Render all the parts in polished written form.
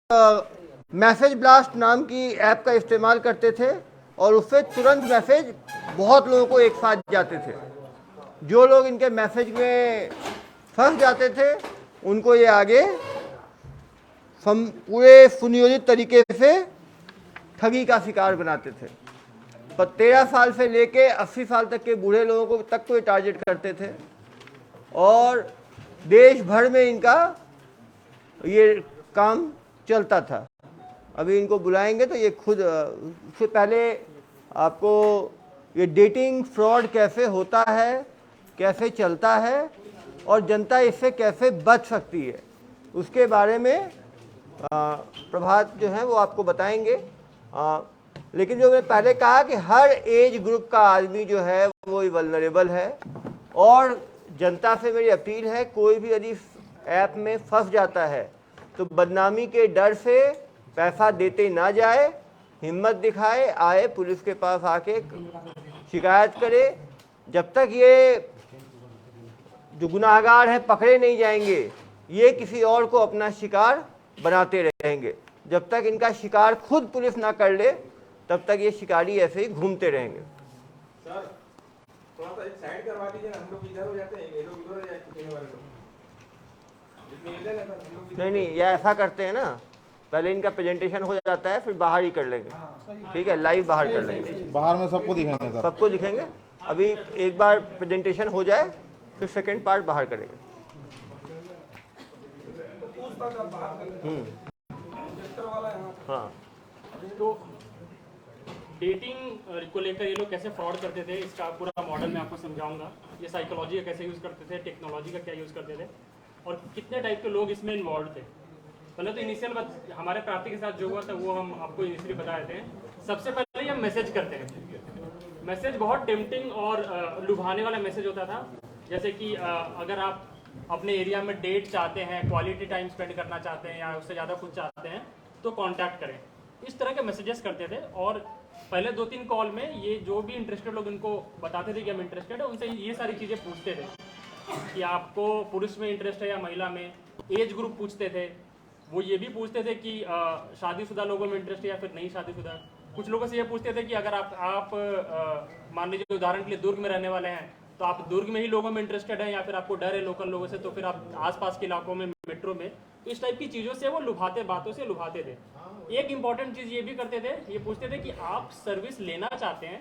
Message blast नाम की app का इस्तेमाल करते थे और उससे तुरंत मैसेज बहुत लोगों को एक साथ जाते थे। जो लोग इनके मैसेज में फंस जाते थे उनको ये आगे पूरे सुनियोजित तरीके से ठगी का शिकार बनाते थे। पर 13 साल से लेके 80 साल तक के बूढ़े लोगों को तक को ये टारगेट करते थे और देश भर में इनका ये काम चलता था। अभी इनको बुलाएंगे तो ये खुद उससे पहले आपको ये डेटिंग फ्रॉड कैसे होता है, कैसे चलता है और जनता इससे कैसे बच सकती है, उसके बारे में प्रभात जो है वो आपको बताएंगे। लेकिन जो मैंने पहले कहा कि हर एज ग्रुप का आदमी जो है वो वल्नरेबल है और जनता से मेरी अपील है, कोई भी यदि ऐप में फंस जाता है तो बदनामी के डर से पैसा देते ना जाए, हिम्मत दिखाए, आए पुलिस के पास आके शिकायत करे। जब तक ये जो गुनाहगार हैं पकड़े नहीं जाएंगे, ये किसी और को अपना शिकार बनाते रहेंगे। जब तक इनका शिकार खुद पुलिस ना कर ले तब तक ये शिकारी ऐसे ही घूमते रहेंगे। सर थोड़ा सा एक साइड करवा दीजिए ना, हम लोग इधर हो जाते हैं, ये लोग इधर हो जाते हैं वाले लोग। नहीं, ये ऐसा करते हैं ना, पहले इनका प्रेजेंटेशन हो जाता है फिर बाहर ही कर लेंगे। ठीक है, लाइव बाहर कर लेंगे, बाहर में सबको दिखाएंगे सर, सबको दिखेंगे। अभी एक बार प्रेजेंटेशन हो जाए फिर सेकंड पार्ट बाहर करेंगे। हाँ, तो डेटिंग को लेकर ये लोग कैसे फ्रॉड करते थे इसका पूरा मॉडल मैं आपको समझाऊंगा। ये साइकोलॉजी का कैसे यूज़ करते थे, टेक्नोलॉजी का क्या यूज़ करते थे और कितने टाइप के लोग इसमें इन्वॉल्व थे। पहले तो इनिशियल हमारे प्रार्थी के साथ जो हुआ था वो हम आपको इनिशियली बता देते हैं। सबसे पहले हम मैसेज करते हैं। मैसेज बहुत टेम्पटिंग और लुभाने वाला मैसेज होता था, जैसे कि अगर आप अपने एरिया में डेट चाहते हैं, क्वालिटी टाइम स्पेंड करना चाहते हैं या उससे ज़्यादा कुछ चाहते हैं तो कॉन्टैक्ट करें। इस तरह के मैसेजेस करते थे और पहले 2-3 कॉल में ये जो भी इंटरेस्टेड लोग इनको बताते थे कि हम इंटरेस्टेड है, उनसे ये सारी चीज़ें पूछते थे कि आपको पुरुष में इंटरेस्ट है या महिला में। एज ग्रुप पूछते थे, वो ये भी पूछते थे कि शादीशुदा लोगों में इंटरेस्ट है या फिर नहीं शादीशुदा। कुछ लोगों से ये पूछते थे कि अगर आप मान लीजिए उदाहरण के लिए दुर्ग में रहने वाले हैं तो आप दुर्ग में ही लोगों में इंटरेस्टेड हैं या फिर आपको डर है लोकल लोगों से तो फिर आप आसपास के इलाकों में, मेट्रो में। तो इस टाइप की चीज़ों से वो लुभाते, बातों से लुभाते थे। एक इंपॉर्टेंट चीज़ ये भी करते थे, ये पूछते थे कि आप सर्विस लेना चाहते हैं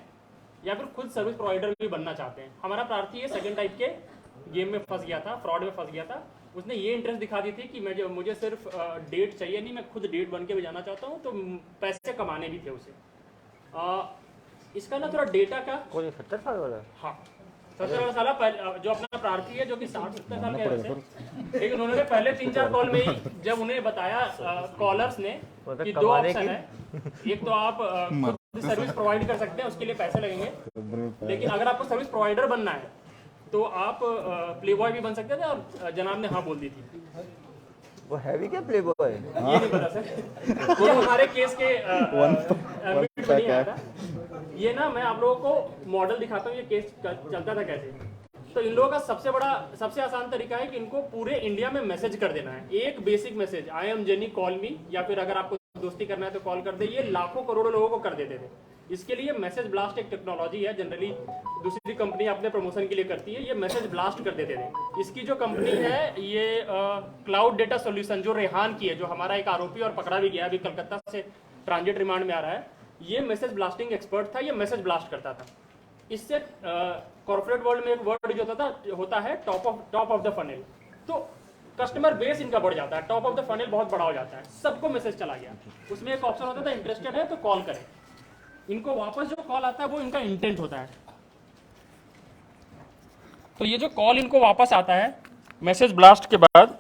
या फिर खुद सर्विस प्रोवाइडर भी बनना चाहते हैं। हमारा प्रार्थी ये सेकंड टाइप के गेम में फंस गया था, फ्रॉड में फंस गया था। उसने ये इंटरेस्ट दिखा दी थी कि मुझे सिर्फ डेट चाहिए नहीं, मैं खुद डेट बन के भी जाना चाहता हूँ, तो पैसे कमाने भी थे उसे। इसका ना थोड़ा डेटा का 70 साल वाला, हाँ 70 साल जो अपना प्रार्थी है जो कि 60-70 साल के वैसे, लेकिन उन्होंने पहले 3-4 कॉल में ही जब उन्हें बताया कॉलर्स ने कि 2 ऑप्शन है, एक तो आप खुद सर्विस प्रोवाइड कर सकते हैं, उसके लिए पैसे लगेंगे, लेकिन अगर आपको सर्विस प्रोवाइडर बनना है तो आप प्ले बॉय भी बन सकते थे। और जनाब ने हाँ बोल दी थी। वो है भी क्या प्ले बॉय? ये नहीं पता सर, ये हमारे केस के एडमिट में नहीं आया था। ये ना मैं आप लोगों को मॉडल दिखाता हूँ ये केस चलता था कैसे। तो इन लोगों का सबसे आसान तरीका है कि इनको पूरे इंडिया में मैसेज कर देना है। एक basic message, I am jenny call मी, या फिर अगर आपको दोस्ती करना है तो कॉल कर दे। ये लाखों करोड़ों लोगों को कर देते थे। इसके लिए मैसेज ब्लास्ट एक टेक्नोलॉजी है, जनरली दूसरी कंपनी अपने प्रमोशन के लिए करती है। ये मैसेज ब्लास्ट कर देते थे। इसकी जो कंपनी है ये क्लाउड डेटा सॉल्यूशन, जो रेहान की है, जो हमारा एक आरोपी और पकड़ा भी गया, अभी कलकत्ता से ट्रांजिट रिमांड में आ रहा है। ये मैसेज ब्लास्टिंग एक्सपर्ट था, ये मैसेज ब्लास्ट करता था। इससे कॉर्पोरेट वर्ल्ड में एक वर्ड जो होता है टॉप ऑफ द फनल, तो कस्टमर बेस इनका बढ़ जाता है, टॉप ऑफ द फनल बहुत बड़ा हो जाता है, सबको मैसेज चला गया। उसमें एक ऑप्शन होता था इंटरेस्टेड है तो कॉल करें। इनको वापस जो कॉल आता है वो इनका इंटेंट होता है। तो ये जो कॉल इनको वापस आता है मैसेज ब्लास्ट के बाद,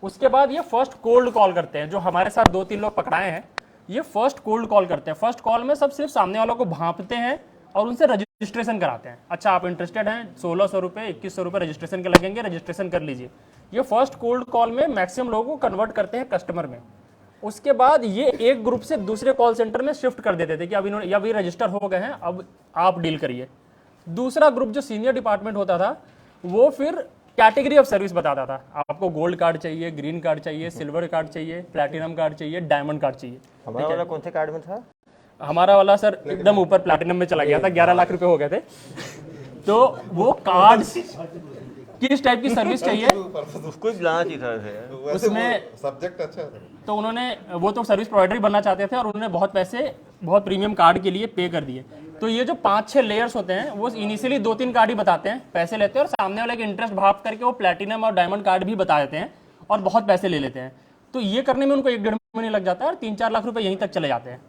उसके बाद ये फर्स्ट कोल्ड कॉल करते हैं। जो हमारे साथ 2-3 लोग पकड़ाए हैं, ये फर्स्ट कोल्ड कॉल करते हैं। फर्स्ट कॉल में सब सिर्फ सामने वालों को भांपते हैं और उनसे रजिस्ट्रेशन कराते हैं। अच्छा आप इंटरेस्टेड हैं, 1600 रुपये 2100 रुपये रजिस्ट्रेशन के लगेंगे, रजिस्ट्रेशन कर लीजिए। ये फर्स्ट कोल्ड कॉल में मैक्सिमम लोगों को कन्वर्ट करते हैं कस्टमर में। उसके बाद ये एक ग्रुप से दूसरे कॉल सेंटर में शिफ्ट कर देते थे कि अब इन्होंने अभी रजिस्टर हो गए हैं, अब आप डील करिए। दूसरा ग्रुप जो सीनियर डिपार्टमेंट होता था वो फिर कैटेगरी ऑफ सर्विस बताता था, आपको गोल्ड कार्ड चाहिए, ग्रीन कार्ड चाहिए, सिल्वर कार्ड चाहिए, प्लैटिनम कार्ड चाहिए, डायमंड कार्ड चाहिए। हमारा वाला कौन से कार्ड में था? हमारा वाला सर एकदम ऊपर प्लैटिनम में चला गया था, 11 लाख रुपए हो गए थे। तो वो कार्ड किस टाइप की सर्विस चाहिए उसको ही बुलाना चाहिए था वैसे। उसमें सब्जेक्ट अच्छा है। तो उन्होंने, वो तो सर्विस प्रोवाइडर ही बनना चाहते थे और उन्होंने बहुत पैसे बहुत प्रीमियम कार्ड के लिए पे कर दिए। तो ये जो 5-6 लेयर्स होते हैं वो इनिशियली 2-3 कार्ड ही बताते हैं, पैसे लेते हैं और सामने वाले के इंटरेस्ट भाप करके वो प्लैटिनम और डायमंड कार्ड भी बता देते हैं और बहुत पैसे ले लेते हैं। तो ये करने में उनको 1-1.5 महीने लग जाता है और 3-4 लाख रुपए यहीं तक चले जाते हैं।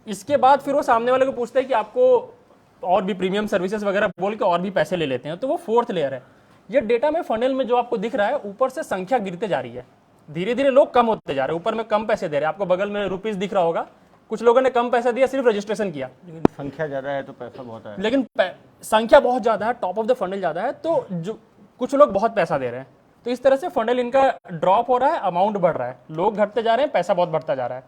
इसके बाद फिर वो सामने वाले को पूछते हैं कि आपको और भी प्रीमियम सर्विसेज वगैरह बोल के और भी पैसे ले लेते हैं। तो वो 4th लेयर है। ये डेटा में फनल में जो आपको दिख रहा है, ऊपर से संख्या गिरते जा रही है, धीरे धीरे लोग कम होते जा रहे हैं, ऊपर में कम पैसे दे रहे हैं। आपको बगल में रुपीस दिख रहा होगा, कुछ लोगों ने कम पैसा दिया, सिर्फ रजिस्ट्रेशन किया, लेकिन संख्या ज्यादा है तो पैसा बहुत है। लेकिन संख्या बहुत ज्यादा है, टॉप ऑफ द फंडल ज्यादा है, तो जो कुछ लोग बहुत पैसा दे रहे हैं। तो इस तरह से फंडल इनका ड्रॉप हो रहा है, अमाउंट बढ़ रहा है, लोग घटते जा रहे हैं, पैसा बहुत बढ़ता जा रहा है।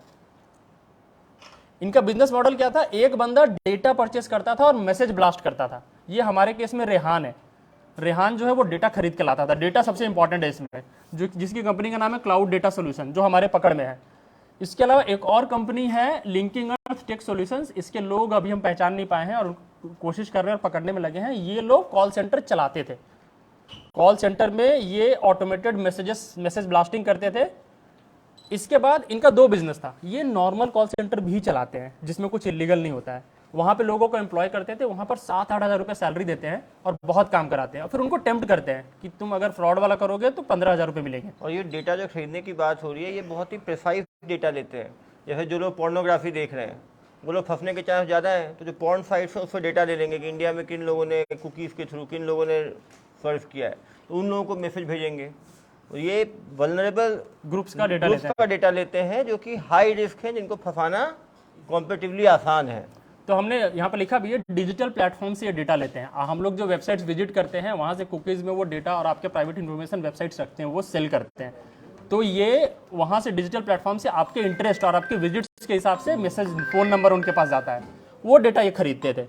इनका बिजनेस मॉडल क्या था? एक बंदा डेटा परचेस करता था और मैसेज ब्लास्ट करता था। ये हमारे केस में रेहान है। रेहान जो है वो डेटा खरीद के लाता था। डेटा सबसे इंपॉर्टेंट है इसमें, जो जिसकी कंपनी का नाम है क्लाउड डेटा सोल्यूशन, जो हमारे पकड़ में है। इसके अलावा एक और कंपनी है लिंकिंग अर्थ टेक सॉल्यूशंस। इसके लोग अभी हम पहचान नहीं पाए हैं और कोशिश कर रहे हैं और पकड़ने में लगे हैं। ये लोग कॉल सेंटर चलाते थे। कॉल सेंटर में ये ऑटोमेटेड मैसेज ब्लास्टिंग करते थे। इसके बाद इनका 2 बिजनेस था। ये नॉर्मल कॉल सेंटर भी चलाते हैं जिसमें कुछ इलीगल नहीं होता है। वहां पे लोगों को एम्प्लॉय करते थे, वहां पर 7-8 हज़ार रुपये सैलरी देते हैं और बहुत काम कराते हैं। और फिर उनको टेम्प्ट करते हैं कि तुम अगर फ्रॉड वाला करोगे तो 15,000 रुपये मिलेंगे। और ये डेटा जो खरीदने की बात हो रही है, ये बहुत ही प्रिसाइज डेटा लेते हैं। जैसे जो लोग पोर्नोग्राफी देख रहे हैं, वो लोग फंसने के चांस ज़्यादा है, तो जो पोर्न साइट्स है उससे डेटा ले लेंगे कि इंडिया में किन लोगों ने कुकीज़ के थ्रू किन लोगों ने सर्च किया है, तो उन लोगों को मैसेज भेजेंगे। तो ये वल्नरेबल ग्रुप्स का डेटा लेते हैं जो कि हाई रिस्क है, जिनको फंसाना कॉम्पेटिवली आसान है। तो हमने यहाँ पर लिखा भी है, डिजिटल प्लेटफॉर्म से ये डेटा लेते हैं। हम लोग जो वेबसाइट्स विजिट करते हैं वहाँ से कुकीज़ में वो डेटा और आपके प्राइवेट इन्फॉर्मेशन वेबसाइट्स रखते हैं, वो सेल करते हैं। तो ये वहाँ से डिजिटल प्लेटफॉर्म से आपके इंटरेस्ट और आपके विजिट्स के हिसाब से मैसेज, फ़ोन नंबर उनके पास जाता है, वो डेटा ये खरीदते थे।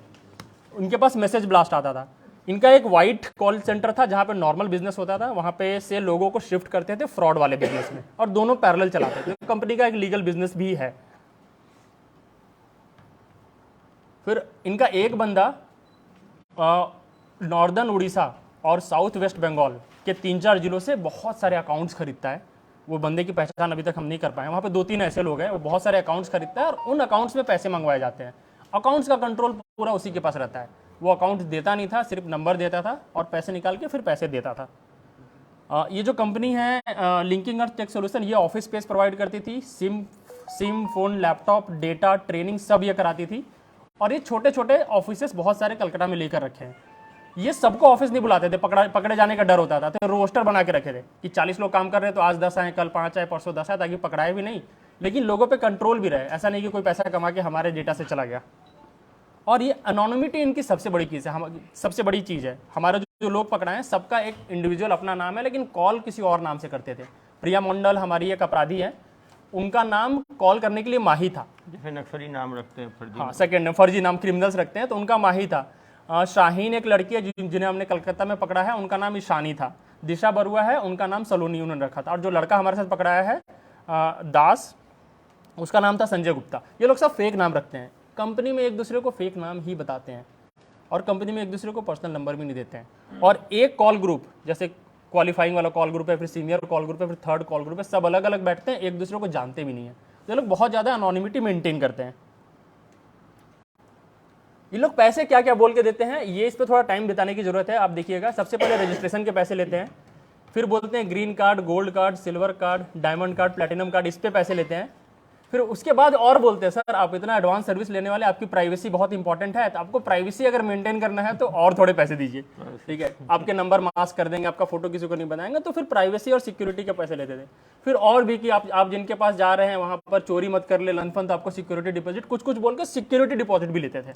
उनके पास मैसेज ब्लास्ट आता था। इनका एक वाइट कॉल सेंटर था जहाँ पे नॉर्मल बिजनेस होता था, वहाँ पे से लोगों को शिफ्ट करते थे फ्रॉड वाले बिजनेस में, और दोनों पैरेलल चलाते थे। कंपनी का एक लीगल बिजनेस भी है। फिर इनका एक बंदा नॉर्दर्न उड़ीसा और साउथ वेस्ट बंगाल के 3-4 जिलों से बहुत सारे अकाउंट्स खरीदता है। वो बंदे की पहचान अभी तक हम नहीं कर पाए। वहाँ पे 2-3 ऐसे लोग हैं, वो बहुत सारे अकाउंट्स खरीदता है और उन अकाउंट्स में पैसे मंगवाए जाते हैं। अकाउंट्स का कंट्रोल पूरा उसी के पास रहता है। वो अकाउंट देता नहीं था, सिर्फ नंबर देता था और पैसे निकाल के फिर पैसे देता था। ये जो कंपनी है लिंकिंग अर्थ टेक सॉल्यूशन, ये ऑफिस स्पेस प्रोवाइड करती थी, SIM phone, laptop, data, training सब ये कराती थी। और ये छोटे छोटे ऑफिसेस बहुत सारे कलकत्ता में लेकर रखे हैं। ये सबको ऑफिस नहीं बुलाते थे, पकड़े जाने का डर होता था। तो रोस्टर बना के रखे थे कि 40 लोग काम कर रहे हैं तो आज 10 आए, कल 5 आए, परसों 10 आए, ताकि पकड़ाए भी नहीं, लेकिन लोगों पे कंट्रोल भी रहे। ऐसा नहीं कि कोई पैसा कमा के हमारे डेटा से चला गया। और ये अनोनिमिटी इनकी सबसे बड़ी चीज़ है, सबसे बड़ी चीज़ है। हमारे जो लोग पकड़ाए हैं सबका एक इंडिविजुअल अपना नाम है, लेकिन कॉल किसी और नाम से करते थे। प्रिया मंडल हमारी एक अपराधी है, उनका नाम कॉल करने के लिए माही था। जैसे नक्सली नाम रखते हैं, फर्जी। हाँ, सेकंड में फर्जी नाम क्रिमिनल्स रखते हैं, तो उनका माही था। शाहीन एक लड़की है जिन्हें हमने कलकत्ता में पकड़ा है, उनका नाम ईशानी था। दिशा बरुआ है, उनका नाम सलोनी उन्होंने रखा था। और जो लड़का हमारे साथ पकड़ाया है दास, उसका नाम था संजय गुप्ता। ये लोग सब फेक नाम रखते हैं। कंपनी में एक दूसरे को फेक नाम ही बताते हैं और कंपनी में एक दूसरे को पर्सनल नंबर भी नहीं देते हैं। और एक कॉल ग्रुप, जैसे क्वालिफाइंग वाला कॉल ग्रुप है, फिर सीनियर कॉल ग्रुप है, फिर थर्ड कॉल ग्रुप है, सब अलग अलग बैठते हैं, एक दूसरे को जानते भी नहीं है। ये लोग बहुत ज़्यादा अनोनिमिटी मेंटेन करते हैं। ये लोग पैसे क्या क्या बोल के देते हैं, ये इस पर थोड़ा टाइम बिताने की जरूरत है। आप देखिएगा, सबसे पहले रजिस्ट्रेशन के पैसे लेते हैं, फिर बोलते हैं green card, gold card, silver card, diamond card, platinum card, इस पे पैसे लेते हैं। फिर उसके बाद और बोलते हैं, सर आप इतना एडवांस सर्विस लेने वाले, आपकी प्राइवेसी बहुत इंपॉर्टेंट है, तो आपको प्राइवेसी अगर मेंटेन करना है तो और थोड़े पैसे दीजिए, ठीक है। आपके नंबर मास्क कर देंगे, आपका फोटो किसी को नहीं बनाएंगे। तो फिर प्राइवेसी और सिक्योरिटी के पैसे लेते थे। फिर और भी कि आप जिनके पास जा रहे हैं वहां पर चोरी मत कर ले, लनफन, तो आपको सिक्योरिटी डिपॉजिट, कुछ कुछ बोल के सिक्योरिटी डिपॉजिट भी लेते थे।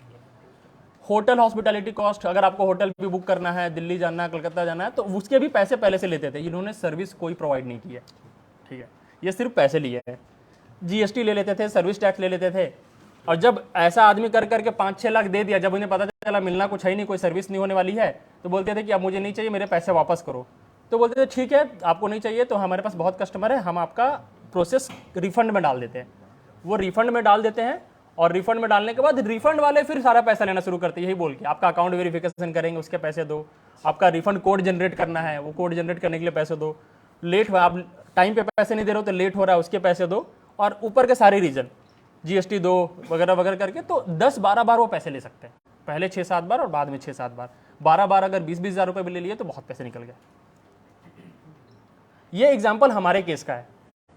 होटल हॉस्पिटैलिटी कॉस्ट, अगर आपको होटल भी बुक करना है, दिल्ली जाना है, कलकत्ता जाना है, तो उसके भी पैसे पहले से लेते थे। इन्होंने सर्विस कोई प्रोवाइड नहीं की है, ठीक है, ये सिर्फ पैसे लिए हैं। जीएसटी ले लेते थे, सर्विस टैक्स ले लेते थे। और जब ऐसा आदमी कर करके 5-6 लाख दे दिया, जब उन्हें पता चला मिलना कुछ है ही नहीं, कोई सर्विस नहीं होने वाली है, तो बोलते थे कि अब मुझे नहीं चाहिए, मेरे पैसे वापस करो। तो बोलते थे ठीक है, आपको नहीं चाहिए तो हमारे पास बहुत कस्टमर है, हम आपका प्रोसेस रिफंड में डाल देते हैं। वो रिफंड में डाल देते हैं और रिफंड में डालने के बाद रिफंड वाले फिर सारा पैसा लेना शुरू करते हैं, यही बोल के आपका अकाउंट वेरिफिकेशन करेंगे, उसके पैसे दो, आपका रिफंड कोड जनरेट करना है, वो कोड जनरेट करने के लिए पैसे दो, लेट हुआ, आप टाइम पे पैसे नहीं दे रहे हो तो लेट हो रहा है, उसके पैसे दो, और ऊपर के सारे रीजन GST दो वगैरह वगैरह करके, तो 10-12 बार वो पैसे ले सकते हैं, पहले 6-7 बार और बाद में 6-7 बार, 12 बार अगर 20-20 हज़ार रुपये भी ले लिए तो बहुत पैसे निकल गए। ये एग्जाम्पल हमारे केस का है,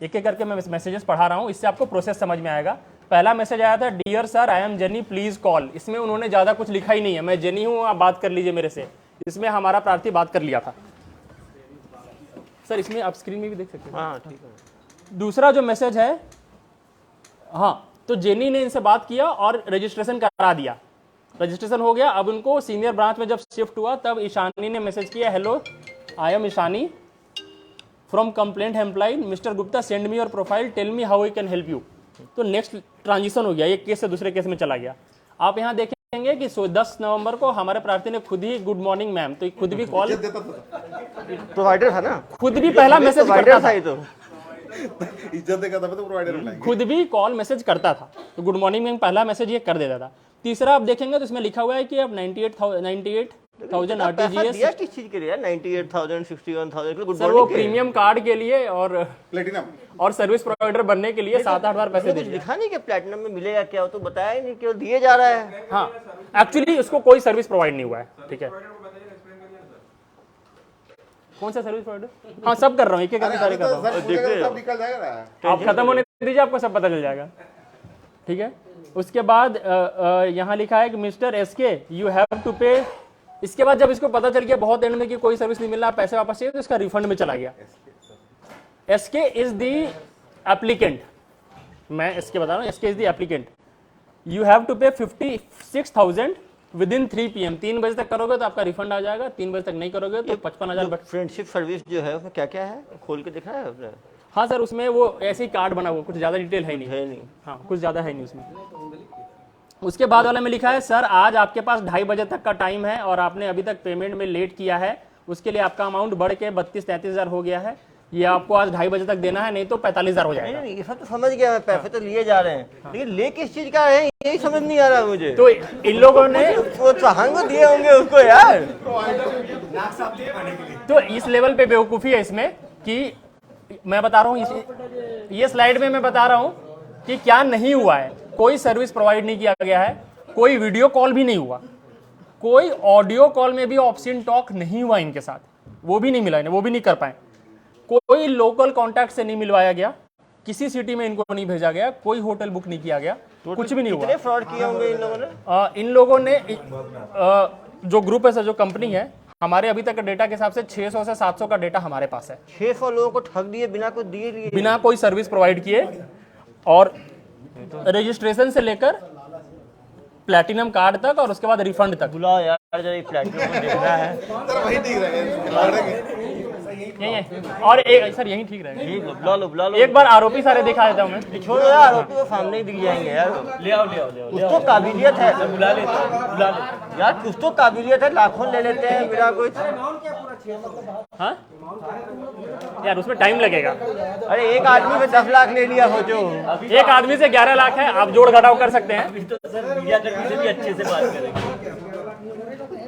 एक एक करके मैं मैसेजेस पढ़ा रहा हूँ, इससे आपको प्रोसेस समझ में आएगा। पहला मैसेज आया था, dear sir I am Jenny please call. इसमें उन्होंने ज़्यादा कुछ लिखा ही नहीं है, मैं जेनी हूँ आप बात कर लीजिए मेरे से, इसमें हमारा प्रार्थी बात कर लिया था। सर इसमें आप स्क्रीन में भी देख सकते हैं। हाँ ठीक है। दूसरा जो मैसेज है, हाँ, तो जेनी ने इनसे बात किया और रजिस्ट्रेशन करा दिया, रजिस्ट्रेशन हो गया। अब उनको सीनियर ब्रांच में जब शिफ्ट हुआ तब ईशानी ने मैसेज किया, hello I am Ishani from complaint employ mister Gupta, send me your profile, tell me how I can help you. तो नेक्स्ट ट्रांजिशन हो गया, एक केस से दूसरे केस में चला गया। आप यहाँ देखेंगे कि 10 नवंबर को हमारे प्रार्थी ने खुद ही गुड मॉर्निंग मैम, तो खुद भी कॉल, प्रोवाइडर था ना, खुद भी पहला मैसेज करता प्रोवाइडर था था, ये तो इज्जत देगा तब तो प्रोवाइडर बुलाएंगे। खुद भी कॉल मैसेज करता था, तो गुड मॉर्निंग मैम पहला मैसेज ये कर देता था। तीसरा आप देखेंगे तो इसमें लिखा हुआ है कि अब 98,000 पैसा RTGS, दिया किस चीज के लिए? 98,000 61,000 गुड सर वो प्रीमियम कार्ड के लिए और प्लेटिनम सर्विस प्रोवाइडर बनने के लिए 7-8 बार पैसे दे कुछ दिए। लिखा नहीं कि प्लैटिनम में मिलेगा क्या, वो तो बताया ही नहीं, केवल दिए जा रहा है। हाँ, एक्चुअली उसको कोई सर्विस प्रोवाइड नहीं हुआ है, ठीक है। कौन सा सर्विस प्रोवाइडर? हाँ सब कर रहा हूँ, एक एक करके सारे कर रहा हूँ, सब निकल जाएगा। आप खत्म होने दीजिए, आपको सब पता चल जाएगा, ठीक है। उसके बाद यहाँ लिखा है कि mister SK you have to pay. इसके बाद जब इसको पता चल गया बहुत एंड में कि कोई सर्विस नहीं मिल रहा, पैसे वापस चाहिए, तो इसका रिफंड में चला गया। SK इज द एप्लीकेंट, मैं SK बता रहा हूँ, SK is the applicant, you have to pay 56,000 with in 3 PM। 3 बजे तक करोगे तो आपका रिफंड आ जाएगा, 3 बजे तक नहीं करोगे तो 55,000। फ्रेंडशिप सर्विस जो है उसमें क्या क्या है, खोल के दिखा है आपने? हाँ सर, उसमें वो ऐसे ही कार्ड बना हुआ, कुछ ज़्यादा डिटेल है नहीं, है नहीं। हाँ कुछ ज़्यादा है नहीं उसमें। उसके बाद वाले में लिखा है, सर आज आपके पास 2:30 बजे तक का टाइम है और आपने अभी तक पेमेंट में लेट किया है, उसके लिए आपका अमाउंट बढ़ के 32-33 हज़ार हो गया है, ये आपको आज 2:30 बजे तक देना है, नहीं तो 45 हज़ार हो जाएगा। नहीं, ये सब तो समझ गया मैं, पैसे तो लिए जा रहे हैं, लेकिन ले किस चीज का है यही समझ नहीं आ रहा मुझे। तो इन लोगों ने वो चाहन को दिए होंगे उसको यार। तो इस लेवल पे बेवकूफ़ी है इसमें कि मैं बता रहा हूँ, ये स्लाइड में मैं बता रहा हूँ कि क्या नहीं हुआ है। कोई सर्विस प्रोवाइड नहीं किया गया है, कोई वीडियो कॉल भी नहीं हुआ, कोई ऑडियो कॉल में भी ऑप्शन टॉक नहीं हुआ इनके साथ, वो भी नहीं मिला इन्हें, वो भी नहीं कर पाए। कोई लोकल कॉन्टैक्ट से नहीं मिलवाया गया, किसी सिटी में इनको नहीं भेजा गया, कोई होटल बुक नहीं किया गया, कुछ भी नहीं हुआ। कितने फ्रॉड किए होंगे इन लोगों ने? इन लोगों ने जो ग्रुप है सर, जो कंपनी है, हमारे अभी तक का डेटा के हिसाब से 600 से 700 का डेटा हमारे पास है। 600 लोगों को ठग दिए बिना कुछ दिए लिए, बिना कोई सर्विस प्रोवाइड किए, और रजिस्ट्रेशन से लेकर प्लैटिनम कार्ड तक और उसके बाद रिफंड तक। बुलाओ यार जरा प्लेटिनम को देखना है। वही दिख रहा है यही है, और एक सर यही ठीक रहेगा। ठीक है, बुला लो बुला लो। एक बार आरोपी सारे दिखा देता हूँ मैं। छोड़ो यार, आरोपी तो सामने ही दिख जाएंगे यार। ले आओ ले आओ ले आओ कुछ तो काबिलियत है, बुला लेते हैं, बुला लेते यार कुछ तो काबिलियत है, लाखों ले लेते हैं बिना कुछ। हाँ यार उसमें टाइम लगेगा। अरे एक आदमी से 10 लाख ले लिया सोचो। एक आदमी से 11 लाख है, आप जोड़ घटाव कर सकते हैं। तो सर मीडिया कर्मी से भी अच्छे से बात करेंगे,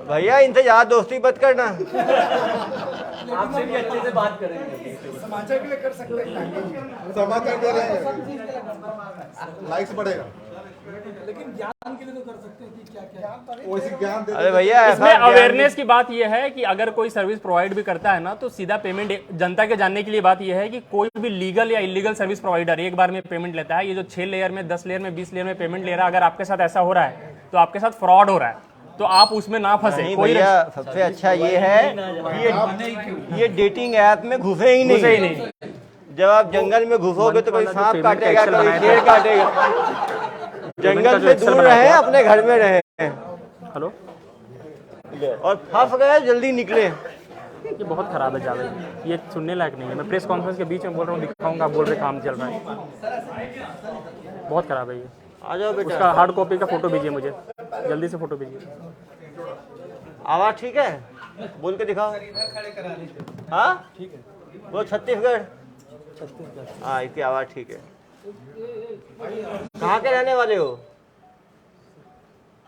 भैया इनसे यार दोस्ती मत करना। आपसे भी अच्छे से बात करेंगे। समाचार के लिए कर सकते हैं, समाचार दे रहे हैं, लाइक्स बढ़ेगा, लेकिन ज्ञान के लिए तो कर सकते हैं कि क्या क्या वैसे ज्ञान दे। अरे भैया इसमें अवेयरनेस की बात यह है कि अगर कोई सर्विस प्रोवाइड भी करता है ना, तो सीधा पेमेंट जनता के जानने के लिए बात यह है कि कोई भी लीगल या इलीगल सर्विस प्रोवाइडर एक बार में पेमेंट लेता है। ये जो 6 लेयर में, 10 लेयर में, 20 लेयर में पेमेंट ले रहा है, अगर आपके साथ ऐसा हो रहा है तो आपके साथ फ्रॉड हो रहा है, तो आप उसमें ना फंसे। नहीं कोई भैया, सबसे अच्छा ये है कि ये डेटिंग ऐप में घुसे ही घुसे ही नहीं। नहीं। जब आप जंगल में घुसोगे तो कोई सांप काटेगा, कोई शेर काटेगा। जंगल से दूर रहे, अपने घर में रहे, हेलो, और फंस गए जल्दी निकले। ये बहुत खराब है जावेद, ये सुनने लायक नहीं है। मैं प्रेस कॉन्फ्रेंस के बीच में बोल रहा हूँ, दिखाऊंगा, आप बोल रहे काम चल रहा है, बहुत खराब है ये। आ जाओ बेटा। उसका हार्ड कॉपी का फोटो भेजिए मुझे, जल्दी से फोटो भेजिए। आवाज ठीक है? बोल के दिखाओ। इधर खड़े करा लीजिए। हाँ ठीक है। वो छत्तीसगढ़। छत्तीसगढ़। हाँ, इसकी आवाज़ ठीक है। कहाँ के रहने वाले हो?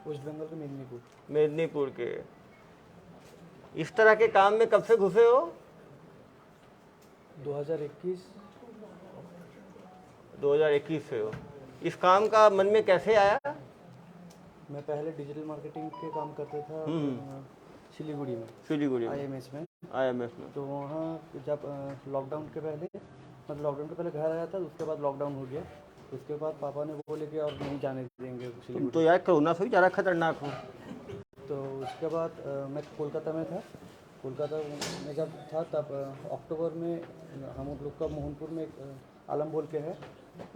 वेस्ट बंगाल के मेदिनीपुर। मेदिनीपुर के। इस तरह के काम में कब से घुसे हो? 2021। 2021 से हो। इस काम का मन में कैसे आया? मैं पहले डिजिटल मार्केटिंग के काम करता था सिलीगुड़ी में, सिलीगुड़ी में, IMS में। IMS में। तो वहाँ जब लॉकडाउन के पहले, मतलब लॉकडाउन के पहले घर आया था, उसके बाद लॉकडाउन हो गया। उसके बाद पापा ने बोले कि और नहीं जाने देंगे तुम सिलीगुड़ी। तो यार कोरोना से भी ज़्यादा खतरनाक हो। तो उसके बाद मैं कोलकाता में था। कोलकाता में जब था तब अक्टूबर में हम लोग का मोहनपुर में एक आलम बोल के है,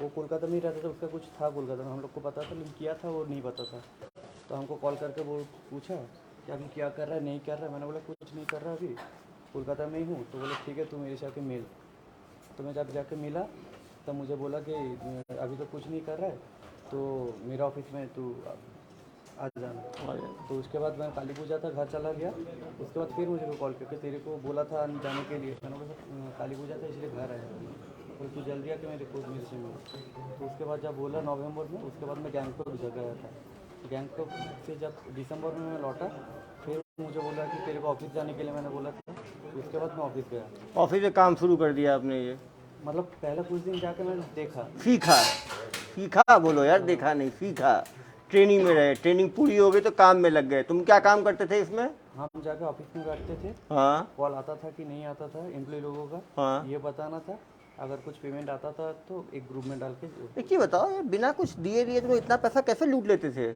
वो कोलकाता में ही रहता था। उसका कुछ था कोलकाता में, हम लोग को पता था, लेकिन किया था वो नहीं पता था। तो हमको कॉल करके वो पूछा कि अभी क्या कर रहा है, नहीं कर रहा है। मैंने बोला कुछ नहीं कर रहा अभी, कोलकाता में ही हूँ। तो बोले ठीक है, तू मेरे से आके मिल। तो मैं जब जाके मिला तब मुझे बोला कि अभी तो कुछ नहीं कर रहा है, तो मेरा ऑफिस में तू आ जाना। तो उसके बाद मैं काली पूजा था, घर चला गया। उसके बाद फिर मुझे कॉल करके तेरे को बोला था जाने के लिए। मैंने बोला काली पूजा था इसलिए घर आया, तो तू जल्दी आके मेरे को मेरे से मिला। तो उसके बाद जब बोला नवंबर में, उसके बाद मैं गैंगटॉक गया था। गैंगटॉक से जब दिसंबर में मैं लौटा, फिर मुझे बोला कि तेरे को ऑफिस जाने के लिए मैंने बोला था। उसके बाद मैं ऑफिस गया। ऑफिस में काम शुरू कर दिया आपने? ये मतलब पहले कुछ दिन जाके मैंने देखा, सीखा। सीखा बोलो यार, देखा नहीं, सीखा। ट्रेनिंग में रहे, ट्रेनिंग पूरी हो गई तो काम में लग गए। तुम क्या काम करते थे इसमें? हम जाके ऑफिस में बैठते थे। हाँ कॉल आता था कि नहीं आता था एम्प्लॉय लोगों का, हाँ। ये बताना था। अगर कुछ पेमेंट आता था तो एक ग्रुप में डाल के, एक चीज बताओ यार, बिना कुछ दिए तुम इतना पैसा कैसे लूट लेते थे?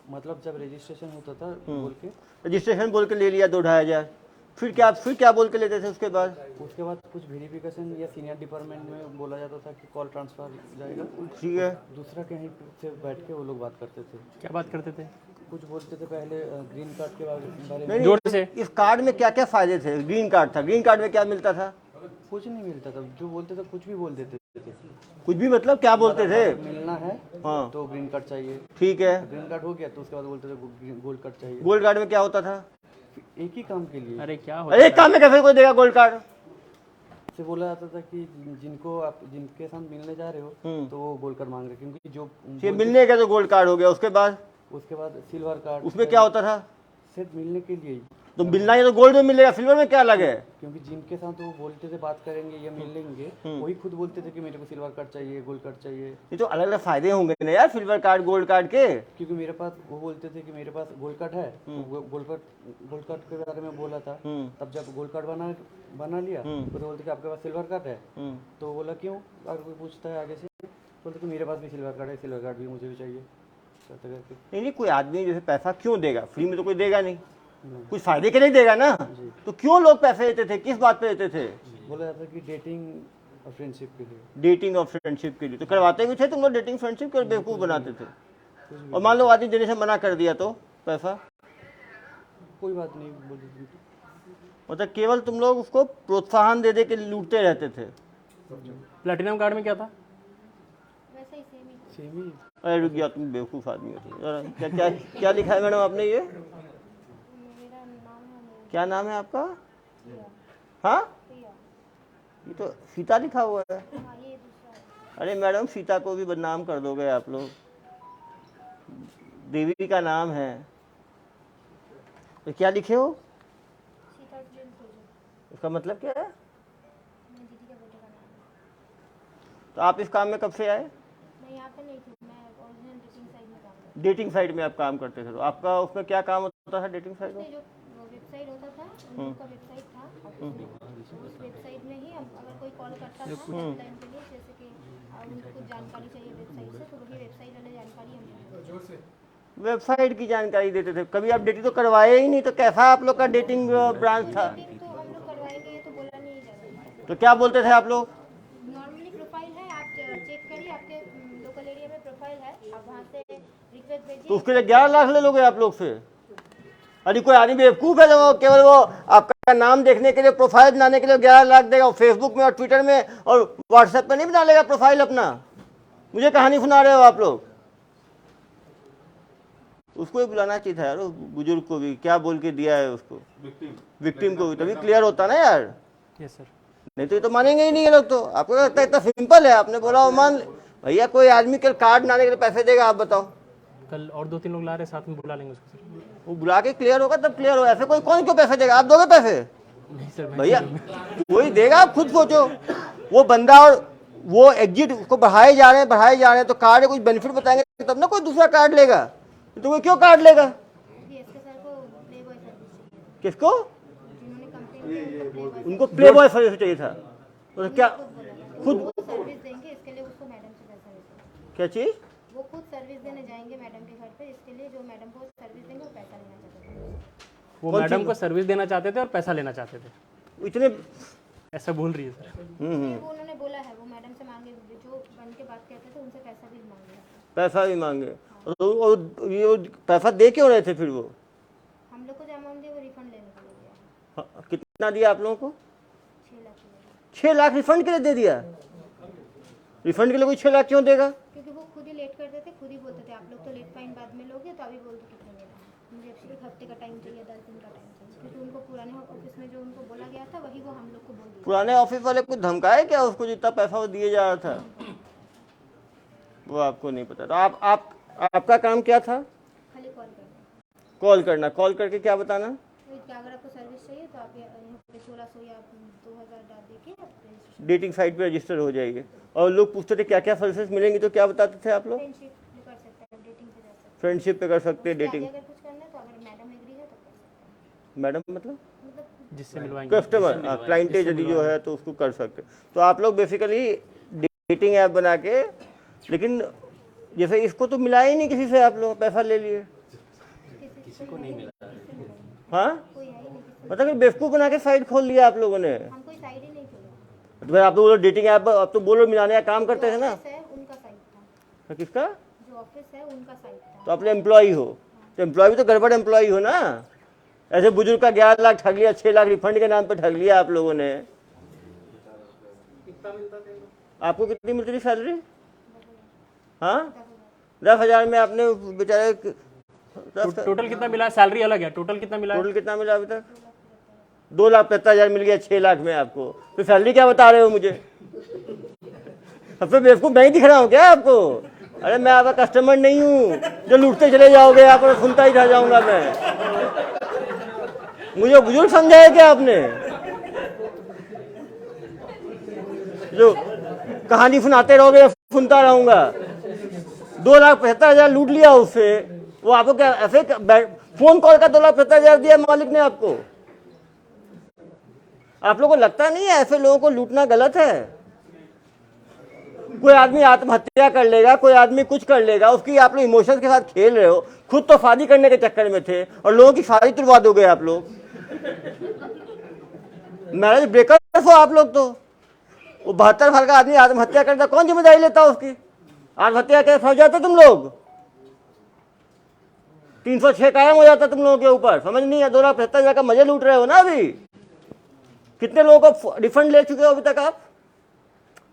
मतलब जब रजिस्ट्रेशन होता था बोल के, रजिस्ट्रेशन बोल के ले लिया 2-2.5 हज़ार, फिर क्या बोल के लेते थे उसके बाद? उसके बाद कुछ वेरिफिकेशन या सीनियर डिपार्टमेंट में बोला जाता था कि कॉल ट्रांसफर जाएगा। ठीक है। दूसरा कहीं से बैठ के वो लोग बात करते थे। क्या बात करते थे? कुछ बोलते थे पहले ग्रीन कार्ड के बारे में। नहीं, जोर से। इस कार्ड में क्या क्या फायदे थे? ग्रीन कार्ड था, ग्रीन कार्ड में क्या मिलता था? कुछ नहीं मिलता था, जो बोलते थे कुछ भी बोल देते थे। कुछ भी मतलब क्या बोलते थे? मिलना है हाँ तो ग्रीन कार्ड चाहिए। ठीक है। ग्रीन कार्ड हो गया तो उसके बाद बोलते थे गोल्ड कार्ड चाहिए। गोल्ड कार्ड में क्या होता था? एक ही काम के लिए अरे क्या अरे एक काम में कैसे कोई देगा गोल्ड कार्ड? से बोला जाता था कि जिनको आप जिनके साथ मिलने जा रहे हो तो वो गोल्ड कार्ड मांग रहे, क्योंकि जो ये मिलने का तो गोल्ड कार्ड हो गया, उसके बाद सिल्वर कार्ड, उसमें क्या होता था? सिर्फ मिलने के लिए ही। तो मिलना है तो गोल्ड में मिलेगा, सिल्वर में क्या अलग है? क्योंकि जिनके साथ वो बोलते थे बात करेंगे या मिल लेंगे, वही खुद बोलते थे कि मेरे को सिल्वर कार्ड चाहिए, गोल्ड कार्ड चाहिए। ये तो अलग अलग फायदे होंगे ना यार, सिल्वर कार्ड गोल्ड कार्ड के। क्योंकि मेरे पास वो बोलते थे कि मेरे पास गोल्ड कार्ड है, गोल्ड कार्ड के बारे में बोला था। तब जब गोल्ड कार्ड बना लिया तो बोलते कि आपके पास सिल्वर कार्ड है। तो बोला क्यों, अगर कोई पूछता है आगे से बोलते कि मेरे पास भी सिल्वर कार्ड है, सिल्वर कार्ड भी मुझे भी चाहिए करते करके। नहीं, कोई आदमी जैसे पैसा क्यों देगा? फ्री में तो कोई देगा नहीं, कुछ फायदे के लिए देगा ना। तो क्यों लोग पैसे देते थे, किस बात पे देते थे? बोला जाता कि डेटिंग और फ्रेंडशिप के लिए। डेटिंग और फ्रेंडशिप के लिए। तो करवाते भी थे तुम लोग डेटिंग फ्रेंडशिप के? बेवकूफ़ बनाते थे। और मान लो आदमी देने से मना कर दिया तो पैसा? कोई बात नहीं बोली थी। मतलब केवल तुम लोग उसको प्रोत्साहन दे के लूटते रहते थे। प्लेटिनम कार्ड में क्या था? वैसे ही सेम ही सेम ही। अरे रुक गया, तुम बेवकूफ़ आदमी हो। जरा क्या क्या क्या लिखा है मैडम आपने? ये मेरा नाम है क्या नाम है आपका? हाँ, प्रिया। ये तो सीता लिखा हुआ है। हाँ ये दूसरा है। अरे मैडम, सीता को भी बदनाम कर दोगे आप लोग। देवी का नाम है तो क्या लिखे हो? सीता ड्रीम प्रोजेक्ट, इसका मतलब क्या है? मेरी दीदी का बेटे का नाम है। तो आप इस काम में कब से आए? मैं यहाँ पे नहीं थी, मैं ओरिजिनल डेटिंग साइट में काम करती डेटिंग साइट में आप काम करते थे। तो आपका उसमें क्या काम होता था डेटिंग साइट थी। में? जो वेबसाइट होता था, उनका वेबसाइट था ऑफिस में। उस वेबसाइट में ही अगर कोई कॉल करता था हेल्पलाइन के लिए, जैसे कि उनको कुछ जानकारी चाहिए वेबसाइट से, तो वही वेबसाइट वाली जानकारी हम वेबसाइट की जानकारी देते थे। कभी आप डेटिंग तो करवाए ही नहीं, तो कैसा आप लोग का डेटिंग ब्रांच था? डेटिंग तो हम लोग करवाएंगे, ये तो बोला नहीं जा रहा। तो क्या बोलते थे आप लोग? नॉर्मली प्रोफाइल है, आप चेक करिए, आपके लोकल एरिया में प्रोफाइल है, आप वहाँ से रिक्वेस्ट भेजिए। तो उसके लिए 11 लाख ले लोगे आप लोग से? अरे कोई आदमी बेवकूफ़ है जो वो केवल वो आपका नाम देखने के लिए, प्रोफाइल बनाने के लिए 11 लाख देगा? फेसबुक में और ट्विटर में और व्हाट्सएप पे नहीं बना लेगा प्रोफाइल अपना? मुझे कहानी सुना रहे हो आप लोग। उसको भी बुलाना चाहिए था यार, उस बुजुर्ग को भी, क्या बोल के दिया है उसको, विक्टिम को भी, तभी क्लियर होता ना यार। Yes sir. नहीं तो ये तो मानेंगे ही नहीं ये लोग। तो आपको लगता है इतना सिंपल है, आपने बोला वो मान भैया कोई आदमी कल कार्ड लाने के लिए पैसे देगा, आप बताओ। कल और 2-3 लोग ला रहे हैं, साथ में बुला लेंगे उसको सर। वो बुला के क्लियर होगा तब क्लियर हो, ऐसे कोई कौन क्यों पैसे देगा, आप दोगे पैसे? नहीं सर भैया कोई देगा, आप खुद सोचो। वो बंदा और वो एग्जिट को बढ़ाए जा रहे हैं, तो कार्ड है कुछ बेनिफिट बताएंगे तब ना कोई दूसरा कार्ड लेगा, तो कोई क्यों कार्ड लेगा? डीएसके सर को प्ले बॉय सर्विस चाहिए, किसको? जिन्होंने कंप्लेंट उनको प्ले बॉय सर्विस चाहिए था, तो क्या खुद वो सर्विस देंगे, इसके लिए उसको मैडम से पैसा लेते क्या चीज? वो खुद सर्विस देने जाएंगे मैडम के घर पे, इसके लिए जो मैडम को सर्विस देंगे वो पैसा लेना चाहते हैं। वो मैडम को सर्विस देना चाहते थे और पैसा लेना चाहते थे, इतने ऐसा बोल रही है सर। ये वो उन्होंने बोला है, वो मैडम से मांगे, जो बन के बात कहते थे उनसे पैसा भी मांगे। पैसा भी मांगे, और ये पैसा दे क्यों रहे थे फिर वो? हम लोग को जो अमाउंट दिया वो रिफंड लेने के लिए दिया, हाँ, कितना दिया आप लोगों को? 6 लाख रुपए। 6 लाख रिफंड के लिए दे दिया? रिफंड के लिए कोई 6 लाख क्यों देगा? क्योंकि वो खुद ही लेट करते थे, खुद ही बोलते थे आप लोग तो लेट फाइन बाद में लोगे, तो अभी बोल दो कितने देना है, मुझे एक हफ्ते का टाइम चाहिए, 10 दिन का टाइम चाहिए, क्योंकि उनको पुराने ऑफिस में जो उनको बोला गया था वही वो हम लोग को बोल दिया। पुराने ऑफिस वाले कुछ धमकाए क्या उसको, जितना पैसा वो दिए जा रहा था? वो आपको नहीं पता। तो आपका काम क्या था? खाली कॉल करना, कॉल करना, कॉल करके क्या बताना? तो अगर आपको सर्विस चाहिए तो आप यहाँ पे 1600 या 2000 डाल दे के आप रजिस्ट्रेशन डेटिंग साइट पे रजिस्टर हो जाएगी। और लोग पूछते थे क्या क्या सर्विसेज मिलेंगी, तो क्या बताते थे आप लोग? फ्रेंडशिप भी कर सकते हैं, डेटिंग पे जा सकते हैं, फ्रेंडशिप पे कर सकते हैं, डेटिंग। अगर कुछ करना है तो अगर मैडम एग्री है तो कर सकते हैं, मैडम मतलब मतलब जिससे मिलवाएंगे। कस्टमर, क्लाइंट यदि जो है तो उसको कर सकते। तो आप लोग बेसिकली डेटिंग ऐप बना के, लेकिन जैसे इसको तो मिला ही नहीं किसी से, आप लोग पैसा ले लिए। किसी को नहीं मिला, हाँ, कोई है ही नहीं, मतलब कि बेवकूफ़ बना के साइट खोल लिया आप लोगों ने। हम कोई साइड ही नहीं खोला। तो फिर आप लोग डेटिंग ऐप, अब तो बोलो मिलाने का काम करते थे ना। ऑफिस है उनका साइट था, तो किसका? जो ऑफिस है उनका साइट था। तो अपने एम्प्लॉय हो, तो एम्प्लॉय भी तो गड़बड़ एम्प्लॉय हो ना। ऐसे बुजुर्ग का 11 लाख ठग लिया, 6 लाख रिफंड के नाम पे ठग लिया आप लोगों ने। आपको कितनी मिलती थी सैलरी? हाँ, 10,000 में आपने बेचारे टोटल कितना मिला? सैलरी अलग है, टोटल कितना मिला? टोटल कितना मिला अभी तक? 2,75,000 मिल गया 6 लाख में आपको, तो सैलरी क्या बता रहे हो मुझे? सबसे बेवकूफ़ मैं ही दिख रहा हूँ क्या आपको? अरे मैं आपका कस्टमर नहीं हूँ जो लूटते चले जाओगे, आप और सुनता ही रह जाऊंगा मैं। मुझे बुजुर्ग समझा है क्या आपने? जो कहानी सुनाते रहोगे सुनता रहूंगा। 2,75,000 लूट लिया उससे, वो आपको क्या ऐसे फोन कॉल का 2,75,000 दिया मालिक ने आपको? आप लोगों को लगता नहीं है ऐसे लोगों को लूटना गलत है? कोई आदमी आत्महत्या कर लेगा, कोई आदमी कुछ कर लेगा, उसकी आप लोग इमोशंस के साथ खेल रहे हो। खुद तो शादी करने के चक्कर में थे और लोगों की शादी तुड़वा दोगे आप लोग। मैरिज ब्रेकर हो आप लोग। तो वो 72 साल का आदमी आत्महत्या करता, कौन जिम्मेदारी लेता उसकी? आत्महत्या कैसे फंस जाते तुम लोग? 306 कायम हो जाता तुम लोगों के ऊपर। समझ नहीं है? 2,75,000 का मजे लूट रहे हो ना अभी। कितने लोगों को रिफंड ले चुके हो अभी तक आप?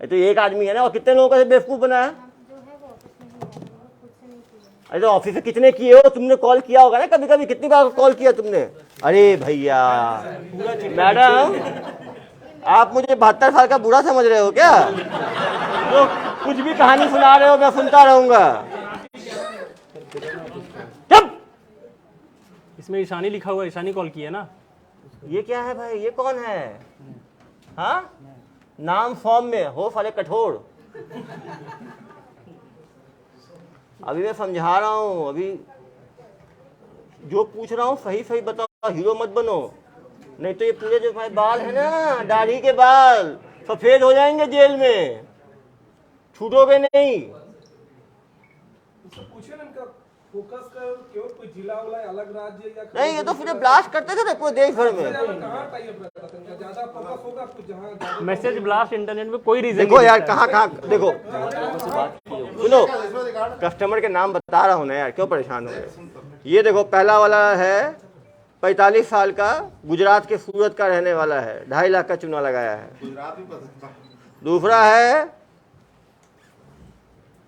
तो एक आदमी है ना, और कितने लोगों को बेवकूफ बनाया? जो है वो ऑफिस में ही है, वो खुद से नहीं किया। अरे तो ऑफिस से कितने किए हो तुमने? कॉल किया होगा ना कभी कभी, कितनी बार कॉल किया तुमने? अरे भैया मैडम, आप मुझे 72 साल का बुरा समझ रहे हो क्या? तो कुछ भी कहानी सुना रहे हो, मैं सुनता रहूंगा। चुप! इसमें ईशानी लिखा हुआ है, ईशानी कॉल की है ना। ये क्या है भाई? ये कौन है? हाँ, नाम फॉर्म में हो साले कठोर। अभी मैं समझा रहा हूं, अभी जो पूछ रहा हूं सही सही बताओ, हीरो मत बनो, नहीं तो ये पूरे जो भाई बाल है ना, दाढ़ी के बाल सफेद हो जाएंगे जेल में, छूटोगे नहीं। पूछे ना इनका फोकस कर क्यों, कोई जिला वाला अलग राज्य या नहीं, ये तो फिर ब्लास्ट करते थे ना पूरे देश भर में। कहाँ टाइप रहता था इनका? ज्यादा फोकस होगा आपको जहाँ मैसेज ब्लास्ट इंटरनेट में कोई रीजन देखो यार, कहाँ देखो, सुनो, कस्टमर के नाम बता रहा हूँ ना यार, क्यों परेशान हो गए? ये देखो, पहला वाला है 45 साल का, गुजरात के सूरत का रहने वाला है, 2.5 लाख का चुना लगाया है। दूसरा है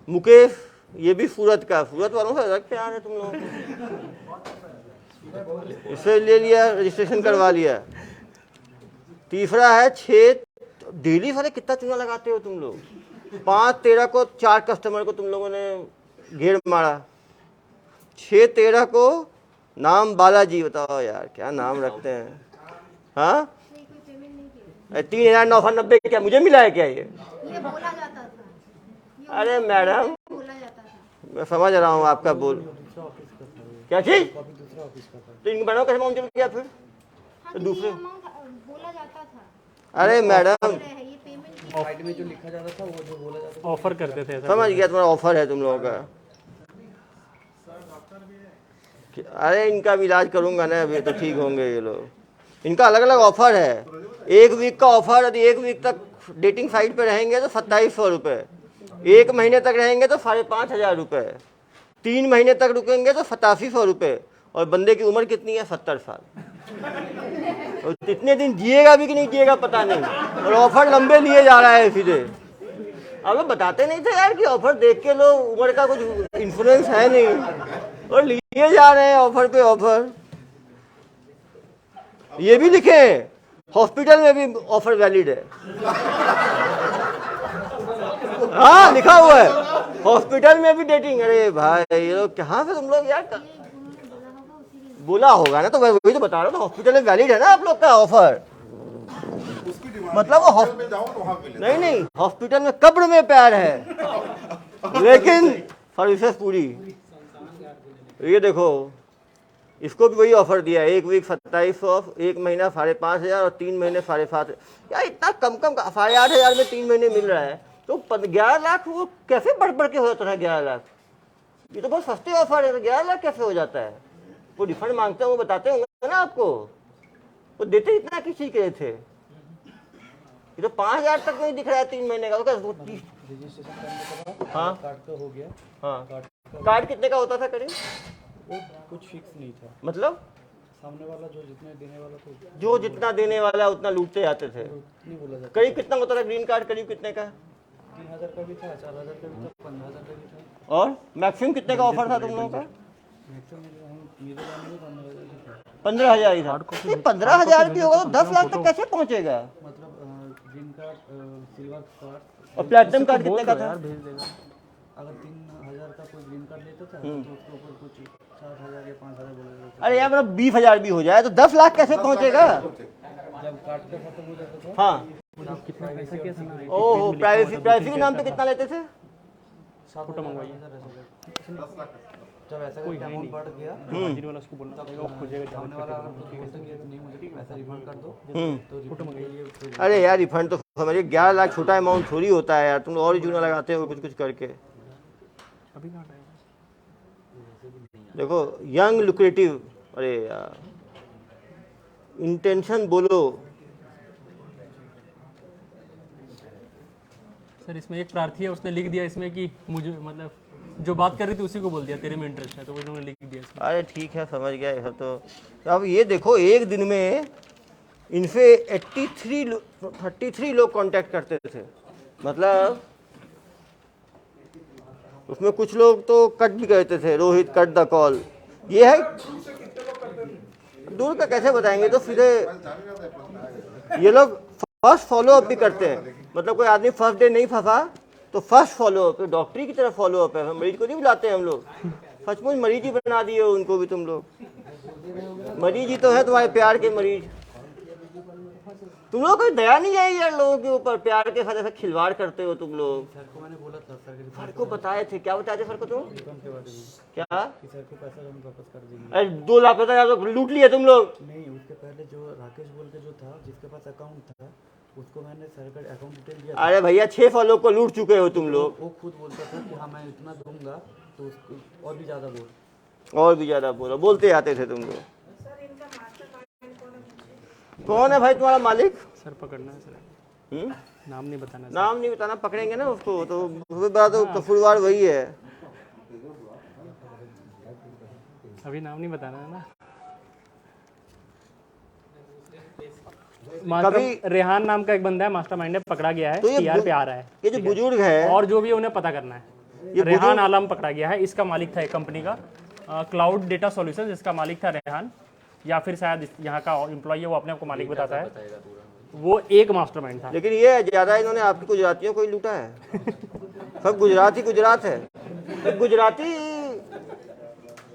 मुकेश ये भी सूरत का, सूरत वालों से अलग प्यार है तुम लोगों को। इसे ले लिया, रजिस्ट्रेशन करवा लिया। तीसरा है 6 डेली वाले कितना चूना लगाते हो तुम लोग? 5-13 को 4 कस्टमर को तुम लोगों ने घेर मारा। 6-13 को नाम बालाजी, बताओ यार क्या नाम रखते हैं। हाँ, कोई पेमेंट नहीं किया। 3,990 क्या मुझे मिला है क्या ये? ये बोला जाता था, ये अरे मैडम, बोला जाता था। मैं समझ रहा हूँ आपका बोल। क्या चीज? दूसरा ऑफिस का था। तो इनको बनाओ कैसे अमाउंट चल गया फिर? हाँ, तो तो दूसरे- ये अमाउंट बोला जाता था। अरे मैडम, है ये पेमेंट की साइड में जो लिखा जाता था वो जो बोला जाता था। ऑफर करते थे ऐसा। समझ गया, तुम्हारा ऑफर है तुम लोगों का। अरे इनका भी इलाज करूंगा ना, अभी तो ठीक होंगे ये लोग। इनका अलग अलग ऑफर है। 1 वीक का ऑफर, यदि 1 वीक तक डेटिंग साइट पे रहेंगे तो 2700 रुपये, 1 महीने तक रहेंगे तो 5,500 रुपये, 3 महीने तक रुकेंगे तो 8700 रुपये। और बंदे की उम्र कितनी है? 70 साल। और कितने दिन जिएगा भी कि नहीं जिएगा पता नहीं, और ऑफर लंबे लिए जा रहा है सीधे। अब बताते नहीं थे यार कि ऑफर देख के लोग, उम्र का कुछ इन्फ्लुएंस है नहीं, और लिए जा रहे हैं ऑफर पे ऑफर। ये भी लिखे हॉस्पिटल में भी ऑफर वैलिड है। हाँ, लिखा हुआ है हॉस्पिटल में भी डेटिंग। अरे भाई ये लोग कहाँ से तुम लोग यार बोला होगा ना, तो मैं वही तो बता रहा हूँ। हॉस्पिटल में वैलिड है ना आप लोग का ऑफर। उसकी डिमांड मतलब वो में जाऊं तो वहां मिले। नहीं, हॉस्पिटल में कब्र में प्यार है, लेकिन सर्विसेज पूरी। ये देखो, इसको भी वही ऑफर दिया है। 1 वीक 2700, 1 महीना 5,500 और 3 महीने 7,500। यार इतना कम 8,500 में 3 महीने मिल रहा है, तो 11 लाख वो कैसे बढ़ के हो जाता है? 11 लाख ये तो बहुत सस्ते ऑफर है, तो 11 लाख कैसे हो जाता है? वो रिफंड मांगते हैं, वो बताते होंगे ना आपको। वो देते इतना किस चीज के लिए थे? ये तो 5,000 तक नहीं दिख रहा है 3 महीने का। रजिस्ट्रेशन करने के बाद हाँ कार्ड का हो गया। हाँ, कार्ड कार्ड कितने का होता था करीब? वो कुछ फिक्स नहीं था। मतलब सामने वाला जो जितने देने वाला था जो जितना देने वाला उतना लूटते जाते थे। नहीं बोला जाता। करीब कितना होता था ग्रीन कार्ड? करीब कितने का? 3,000 का भी था, 4,000 का भी था, 15,000 का भी था। और मैक्सिमम कितने का ऑफर था तुम लोगों का? मैक्सिमम हम मेरे जाने में 15,000 का था। 15,000 ही था। 15,000 भी होगा तो 10 लाख तक कैसे पहुंचेगा? मतलब ग्रीन कार्ड, सिल्वर कार्ड और प्लेटिनम कार्ड कितने का था? भेज देगा। अगर 3,000 का कोई ग्रीन कार्ड लेता था तो उसके ऊपर कुछ 7,000 या 5,000 बोला जाता अरे यार मतलब 20,000 भी हो जाए तो 10 लाख कैसे पहुंचेगा? था। जब कार्ड का खत्म हो जाता था हाँ, कितना पैसा क्या था ना? ओहो, प्राइवेसी के नाम पे कितना लेते थे? 7,000 मंगवाइए। जब ऐसा करके अमाउंट बढ़ गया हाजिर वाला उसको बोलना पड़ेगा, वो खोजेगा जहाँ सामने वाला अगर कुछ बोलता कि नहीं मुझे पैसा रिफंड कर दो तो रिफंड के लिए फिर अरे यार रिफंड तो समझिए 11 लाख छोटा अमाउंट थोड़ी होता है यार। तुम लोग और ही चूना लगाते हो कुछ कुछ करके। अभी कहाँ टाइम है? देखो यंग लुक्रेटिव, अरे यार इंटेंशन बोलो। सर इसमें एक प्रार्थी है, उसने लिख दिया इसमें कि मुझे मतलब जो बात कर रही थी उसी को बोल दिया तेरे में इंटरेस्ट है, तो उन्होंने लिख दिया इसमें। अरे ठीक है, समझ गया ये तो। अब ये देखो एक दिन में इनसे 33 लोग कांटेक्ट करते थे। मतलब उसमें कुछ लोग तो कट भी करते थे, रोहित कट द कॉल। ये है दूर का कैसे बताएंगे, तो सीधे ये लोग फर्स्ट फॉलो अप भी करते हैं। मतलब कोई आदमी फर्स्ट डे नहीं फंसा तो फर्स्ट फॉलो अप, डॉक्टरी की तरफ फॉलो अप है। मरीज को नहीं बुलाते हैं हम लोग, सचमुच मरीज ही बना दिए उनको भी तुम लोग। मरीज ही तो है तुम्हारे प्यार के मरीज। तुम लोग कोई दया नहीं है यार लोगों के ऊपर, प्यार के साथ ऐसा खिलवाड़ करते हो तुम लोग। सर को मैंने बोला था सर सर को बताए थे, क्या बताए थे सर को तुम? रिफंड के बारे में क्या? कि सर को पैसा हम वापस कर देंगे। अरे 2 लाख पता तो लूट लिए तुम लोग। नहीं, उसके पहले जो राकेश बोल के जो था जिसके पास अकाउंट था उसको मैंने सर का अकाउंट डिटेल दिया था। अरे भैया 6 फॉलो को लूट चुके हो तुम लोग। वो खुद बोलता था कि हाँ मैं इतना दूंगा, तो उसको और भी ज़्यादा बोल। और भी ज्यादा बोलो, बोलते आते थे तुम लोग। कौन है भाई तुम्हारा मालिक? सर पकड़ना है सर, हम्म? नाम नहीं बताना है सर। नाम नहीं बताना, पकड़ेंगे ना उसको तो बड़ा तो कसूरवार वही है। अभी नाम नहीं बताना है ना। कभी रेहान नाम का एक बंदा है, मास्टरमाइंड है, पकड़ा गया है, तो ये टीआर पे आ रहा है। ये जो बुजुर्ग है, और जो भी है उन्हें पता करना है। रेहान आलम पकड़ा गया है। इसका मालिक था एक कंपनी का क्लाउड डेटा सॉल्यूशंस, इसका मालिक था रेहान, या फिर शायद यहाँ का एम्प्लॉय है, वो अपने आप को मालिक बताता है। वो एक मास्टरमाइंड था। लेकिन ये ज्यादा इन्होंने आपकी गुजरातियों को ही लूटा है। सब गुजरात ही गुजरात है, गुजराती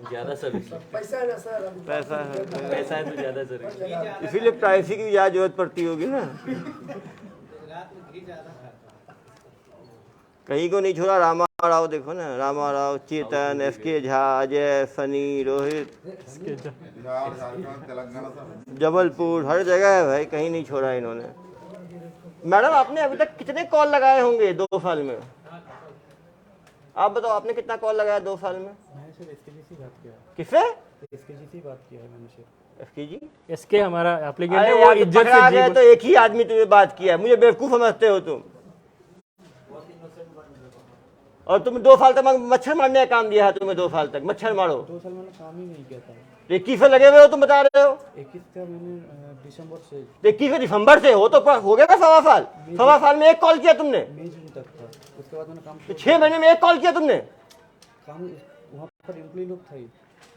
ज़्यादा सर्विस, पैसा है ना सर अभी पैसा है, पैसा है तो ज़्यादा सर्विस। इसीलिए प्राइवेसी की ज्यादा जरूरत पड़ती होगी ना। कहीं को नहीं छोड़ा। रामा राव देखो ना, रामा राव, चेतन, एसके झा, अजय, सनी, रोहित, बिहार, झारखंड, तेलंगाना सब। जबलपुर, हर जगह है भाई, कहीं नहीं छोड़ा इन्होंने। मैडम आपने अभी तक कितने कॉल लगाए होंगे 2 साल में? आप बताओ, आपने कितना कॉल लगाया 2 साल में? मैंने सिर्फ एसकेजी से बात किया है, किससे? एसकेजी से बात किया है मैंने सिर्फ। एसकेजी? इसके हमारा एप्लीकेंट अरे है, वो यार, तो इज्जत पकड़ा से गए जी तो एक ही आदमी तुम्हें बात किया है, मुझे बेवकूफ समझते हो तुम। और तुम 2 साल तक मच्छर मारने का काम दिया है तुम्हें, 2 साल तक मच्छर मारो। 2 साल मैंने काम ही नहीं किया था। 21 से लगे हुए हो तुम बता रहे हो? 21 का मैंने दिसंबर से 21 दिसंबर से हो तो हो गया ना 1.25 साल। 1.25 साल में 1 कॉल किया तुमने, मई जून तक था। उसके बाद मैंने काम तो 6 महीने में 1 कॉल किया तुमने। काम वहाँ पर एम्प्लॉय लोग थे।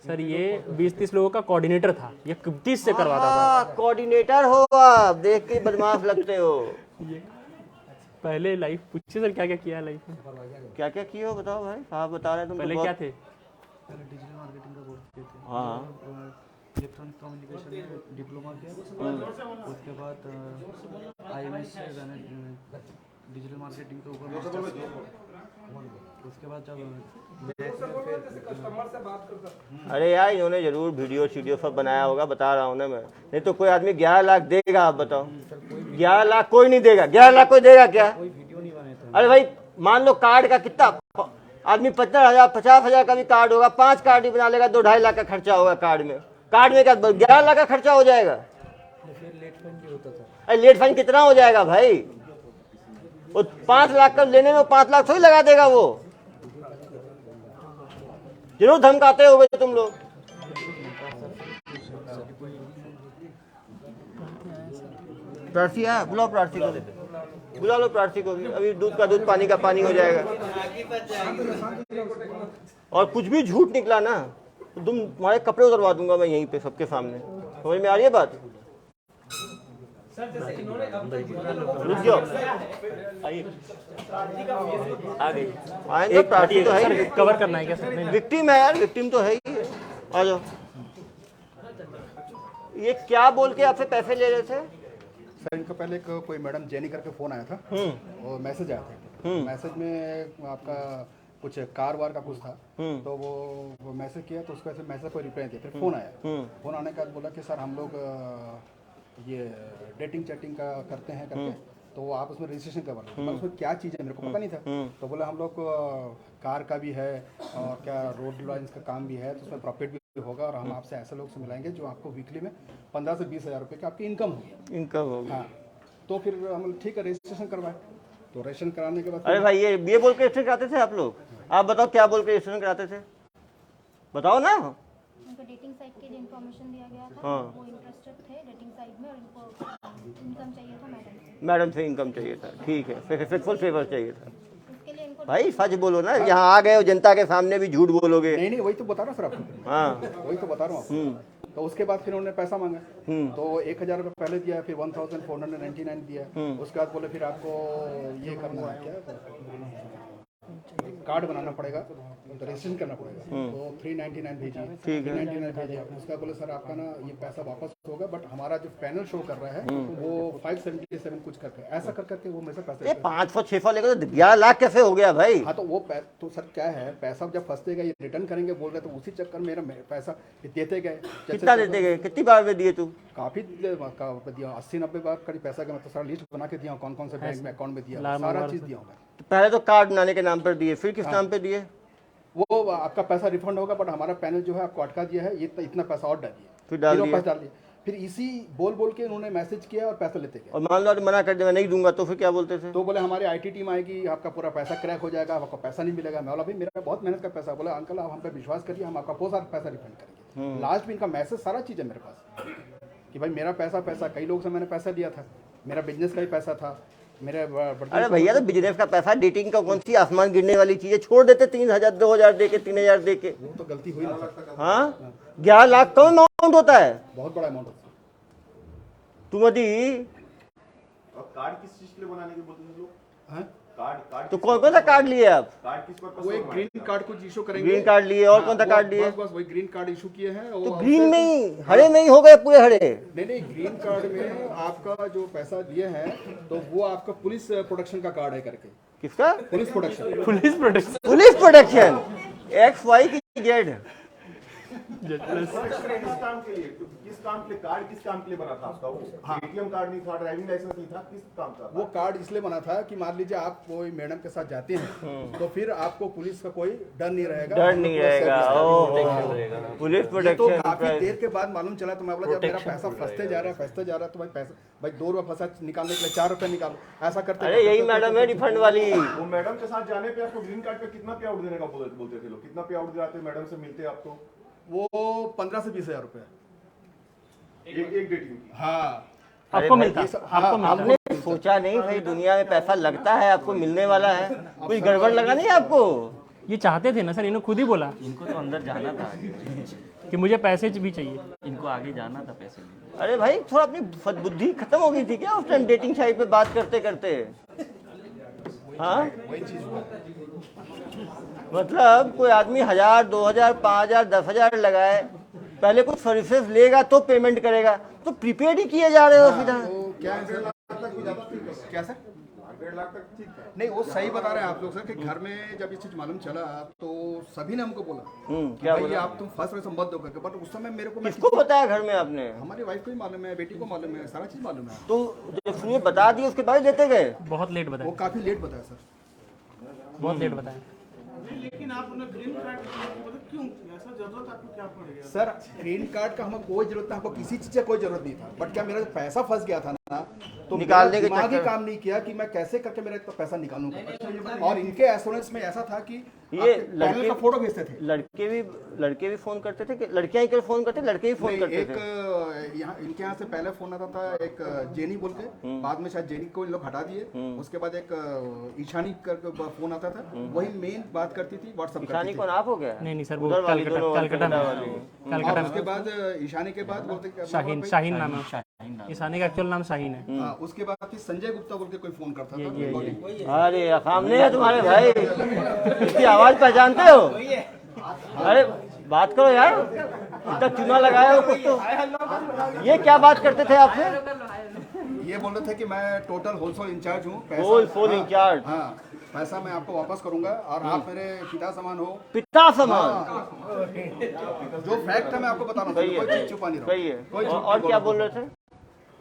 सर ये 20-30 लोगों का कोऑर्डिनेटर था, ये 30 से करवाता था। कोऑर्डिनेटर हो आप, देख के बदमाश लगते हो। पहले लाइफ पूछिए सर, क्या क्या किया है लाइफ में? क्या क्या किए हो बताओ भाई, साहब बता रहे हैं तुम। पहले तो क्या बहुत- थे? पहले डिजिटल मार्केटिंग का कोर्स किए थे। हाँ, इलेक्ट्रॉनिक कम्युनिकेशन में डिप्लोमा किया। उसके बाद IMS से मैंने डिजिटल मार्केटिंग के ऊपर मास्टर्स किया। उसके बाद जब अरे यार इन्होंने जरूर वीडियो सब बनाया होगा, बता रहा हूँ ना मैं। नहीं तो कोई आदमी 11 लाख देगा, आप बताओ? 11 लाख कोई नहीं देगा। 11 लाख कोई देगा क्या? कोई वीडियो नहीं बने थे। अरे भाई मान लो कार्ड का कितना आदमी 50,000 50,000 का भी कार्ड होगा, 5 कार्ड ही बना लेगा, 2-2.5 लाख का खर्चा होगा कार्ड में। कार्ड में क्या 11 लाख का खर्चा हो जाएगा? फिर लेट फाइन भी होता था। अरे लेट फाइन कितना हो जाएगा भाई? वो 5 लाख का लेने में 5 लाख थोड़ी लगा देगा वो। जरूर धमकाते होगे तुम लोग। प्रार्थी है, बुलाओ प्रार्थी को, बुला लो प्रार्थी को भी। अभी दूध का दूध, पानी का पानी हो जाएगा। और कुछ भी झूठ निकला ना तो तुम्हारे कपड़े उतरवा दूंगा मैं यहीं पे सबके सामने। समझ में आ रही है बात? रुक जाओ, आ गई। आएंगे, प्रार्थी तो है ही। कवर करना है क्या सर? नहीं, विक्टिम है यार, विक्टिम तो है ही। आ जाओ। ये क्या बोल के आपसे पैसे ले रहे थे? सर इनका पहले एक कोई मैडम जेनी करके फ़ोन आया था और मैसेज आया था। मैसेज में आपका कुछ कार वार का कुछ था, तो वो मैसेज किया तो उसको ऐसे मैसेज को रिप्लाई दिया। फिर फ़ोन आया, फ़ोन आने के बाद बोला कि सर हम लोग ये डेटिंग चैटिंग का करते हैं करके, तो आप उसमें रजिस्ट्रेशन करवा लो। उसमें क्या चीज़ है मेरे को पता नहीं था। तो बोला हम लोग कार का भी है और क्या रोड लाइन्स का काम भी है, तो उसमें प्रॉफिट भी होगा और हम आपसे ऐसे लोग से मिलाएंगे जो आपको वीकली में 15 से 20 हज़ार रुपये की आपकी इनकम होगी। इनकम होगी। हाँ, तो फिर हम ठीक है रजिस्ट्रेशन करवाए। तो रजिस्ट्रेशन कराने के बाद अरे भाई ये बोल के रजिस्ट्रेशन कराते थे आप लोग? आप बताओ क्या बोल के रजिस्ट्रेशन कराते थे, बताओ ना। उनको डेटिंग साइट के लिए इन्फॉर्मेशन दिया गया था। हाँ। वो इंटरेस्टेड थे डेटिंग साइट में और इनको इनकम चाहिए था मैडम से। मैडम से इनकम चाहिए था, ठीक है, फेथफुल फेवर चाहिए था। उसके लिए इनको भाई सच बोलो ना, यहाँ आ गए हो जनता के सामने भी झूठ बोलोगे। नहीं वही तो बता रहा हूँ सर आपको। हाँ, वही तो बता रहा हूँ आपको। तो उसके बाद फिर उन्होंने पैसा मांगा, तो 1,000 रुपये पहले दिया, फिर 1,499 दिया। उसके बाद बोले फिर आपको ये करना है, क्या कार्ड बनाना पड़ेगा, तो रजिस्ट्रेशन करना पड़ेगा। तो 399 भेजिए, 399 भेजिए। उसका बोले सर आपका ना ये पैसा वापस होगा, बट हमारा जो पैनल शो कर रहा है वो 577 कुछ करके ऐसा कर करके वो मेरे से ये पैसा 500-600 लेकर तो 11 लाख कैसे हो गया भाई? हाँ तो वो तो सर क्या है, पैसा जब फंसतेगा ये रिटर्न करेंगे बोल रहे, तो उसी चक्कर में मेरा पैसा देते गए। कितना देते गए, कितनी बार में दिए तू? काफी दिया, 80-90 बार करीब पैसा का मैं तो सारा लिस्ट बना के दिया, कौन कौन से बैंक में अकाउंट में दिया, सारा चीज दिया हूँ मैं। तो पहले तो कार्ड बनाने के नाम पर दिए, फिर किस नाम पे दिए? वो आपका पैसा रिफंड होगा, बट हमारा पैनल जो है आपको अटका दिया है, ये इतना पैसा और डालिए, फिर डाल दिया। डाल दिया। फिर इसी बोल के उन्होंने मैसेज किया और पैसा लेते गए। और मान लो मना कर दे मैं नहीं दूंगा, तो फिर क्या बोलते थे? तो बोले हमारी IT टीम आएगी, आपका पूरा पैसा क्रैक हो जाएगा, आपको पैसा नहीं मिलेगा। मैं बोला भाई मेरा बहुत मेहनत का पैसा। बोला अंकल आप हम पे विश्वास करिए, हम आपका बहुत सारा पैसा रिफंड करेंगे। लास्ट में इनका मैसेज सारा चीज़ है मेरे पास कि भाई मेरा पैसा कई लोगों से मैंने पैसा लिया था, मेरा बिजनेस का ही पैसा था, मेरे अरे भैया, तो बिजनेस का पैसा, डेटिंग का कौन सी आसमान गिरने वाली चीज है? छोड़ देते 3,000 2,000 दे के, 3,000 दे के। वो तो गलती हुई ना। हाँ, 11 लाख कम अमाउंट होता है। बहुत बड़ा अमाउंट होता तुम यदि और कार्ड किस चीज के लिए बनाने के बोलते थे लोग? है हाँ? कार्ड तो कौन कौन सा कार्ड लिए आप? कार्ड किस पर्पस वो से एक बनवाए? ग्रीन कार्ड कुछ इशू करेंगे। ग्रीन कार्ड लिए, और हाँ, कौन सा वो कार्ड लिए? बस वही ग्रीन कार्ड इशू किए हैं। तो और ग्रीन उससे- में ही, हरे में ही हो गए पूरे हरे। नहीं, ग्रीन कार्ड में आपका जो पैसा दिए हैं तो वो आपका पुलिस प्रोटेक्शन का कार्ड है करके। किसका? Police protection. Police protection. Police protection, XY की जेड। किस काम के लिए? किस काम के लिए कार्ड, किस काम के लिए बना था आपका? वो एटीएम कार्ड नहीं था, ड्राइविंग लाइसेंस नहीं था, किस काम का? वो कार्ड इसलिए बना था कि मान लीजिए आप कोई मैडम के साथ जाते हैं तो फिर आपको पुलिस का कोई डर नहीं रहेगा। डर नहीं रहेगा। पुलिस तो प्रोटेक्शन। काफी देर के बाद मालूम चला, तो मैं बोला जब मेरा पैसा फंसते जा रहा है तो भाई 2 रुपए फंसा निकालने के लिए 4 रुपए निकालो, ऐसा करते। अरे यही मैडम है रिफंड वाली। वो मैडम के साथ जाने पे आपको ग्रीन कार्ड पे कितना पे आउट देने का बोलते थे लोग? कितना पे आउट दिलाते मैडम से मिलते आपको? वो 15 से 20 हजार रुपए। एक डेटिंग की। हाँ, आपको मिलता ये सब- आपको हाँ, मिलता हमने सोचा नहीं भाई, दुनिया में पैसा लगता है, आपको मिलने वाला है। कुछ गड़बड़ लगा नहीं आपको? ये चाहते थे ना सर, इन्होंने खुद ही बोला इनको तो अंदर जाना था, कि मुझे पैसे भी चाहिए। इनको आगे जाना था पैसे लेने। अरे भाई, थोड़ा अपनी बुद्धि खत्म हो गई थी क्या उस टाइम डेटिंग साइट पे बात करते करते? हाँ, वही चीज हुआ। मतलब कोई आदमी 1000 2000 5000 10,000 लगाए, पहले कुछ सर्विसेज लेगा तो पेमेंट करेगा, तो प्रीपेड ही किए जा रहे हो सीधा। तो क्या है सर, क्या सर? 1.5 लाख तक ठीक था। नहीं, वो सही बता रहे हैं आप लोग सर कि घर में जब ये चीज मालूम चला तो सभी ने हमको बोला कि क्या भाई बोला? आप तुम फंस रहे हो मत दो करके। बट उस समय मेरे को किसको बताया घर में आपने? हमारी वाइफ को ही मालूम है, बेटी को मालूम है, सारा चीज मालूम है। तो जब शुरू में बता दिया उसके बाद देते गए? बहुत लेट वो बताया, काफी लेट बताया सर। बहुत लेट बताया। लेकिन आप उन्हें ग्रीन कार्ड मतलब क्यों, ऐसा जरूरत आपको क्या पड़ेगा? सर, ग्रीन कार्ड का हमको कोई जरूरत नहीं, हमको किसी चीज का कोई जरूरत नहीं था। बट क्या मेरा जो पैसा फंस गया था ना, तो निकालने के मेरा दिमाग ही चक्कर- काम नहीं किया कि मैं कैसे करके मेरा इतना पैसा निकालूंगा। और इनके एश्योरेंस में ऐसा था कि ये आपके पैनल लड़के- का फोटो भेजते थे। लड़के भी फोन करते थे कि लड़कियां ही फोन करते, लड़के ही फोन नहीं, करते एक थे? यहाँ इनके यहाँ से पहले फोन आता था एक जेनी बोल के, बाद में शायद जेनी को इन लोग हटा दिए। उसके बाद एक ईशानी करके फोन आता था, वही मेन बात करती थी, व्हाट्सएप ईशानी करती कौन, थी। आप हो गया? नहीं सर, वो उधर वाली कलकत्ता दोनों कलकत्ता में, वाली। कलकत्ता और में। उसके बाद ईशानी के बाद बोलते कि शाहीन, शाहीन नाम है। शाहीन नाम। ईशानी का एक्चुअल नाम शाहीन है। हाँ, उसके बाद फिर संजय गुप्ता बोल के कोई फोन करता था। अरे सामने है तुम्हारे भाई, इसकी आवाज पहचानते हो? अरे बात करो यार, इतना चुना लगाया हो कुछ तो। ये क्या बात करते थे आपसे? ये बोल रहे थे कि मैं टोटल होलसेल इंचार्ज हूँ, होलसेल हाँ, इंचार्ज। हाँ, पैसा मैं आपको वापस करूंगा और आप मेरे पिता समान हो। पिता समान। हाँ, जो फैक्ट है मैं आपको बता रहा हूँ, सही कोई है, चीज छुपा नहीं रहा सही है। हूँ। कोई झूठ और नहीं क्या बोल बोल रहा रहे थे? हूँ।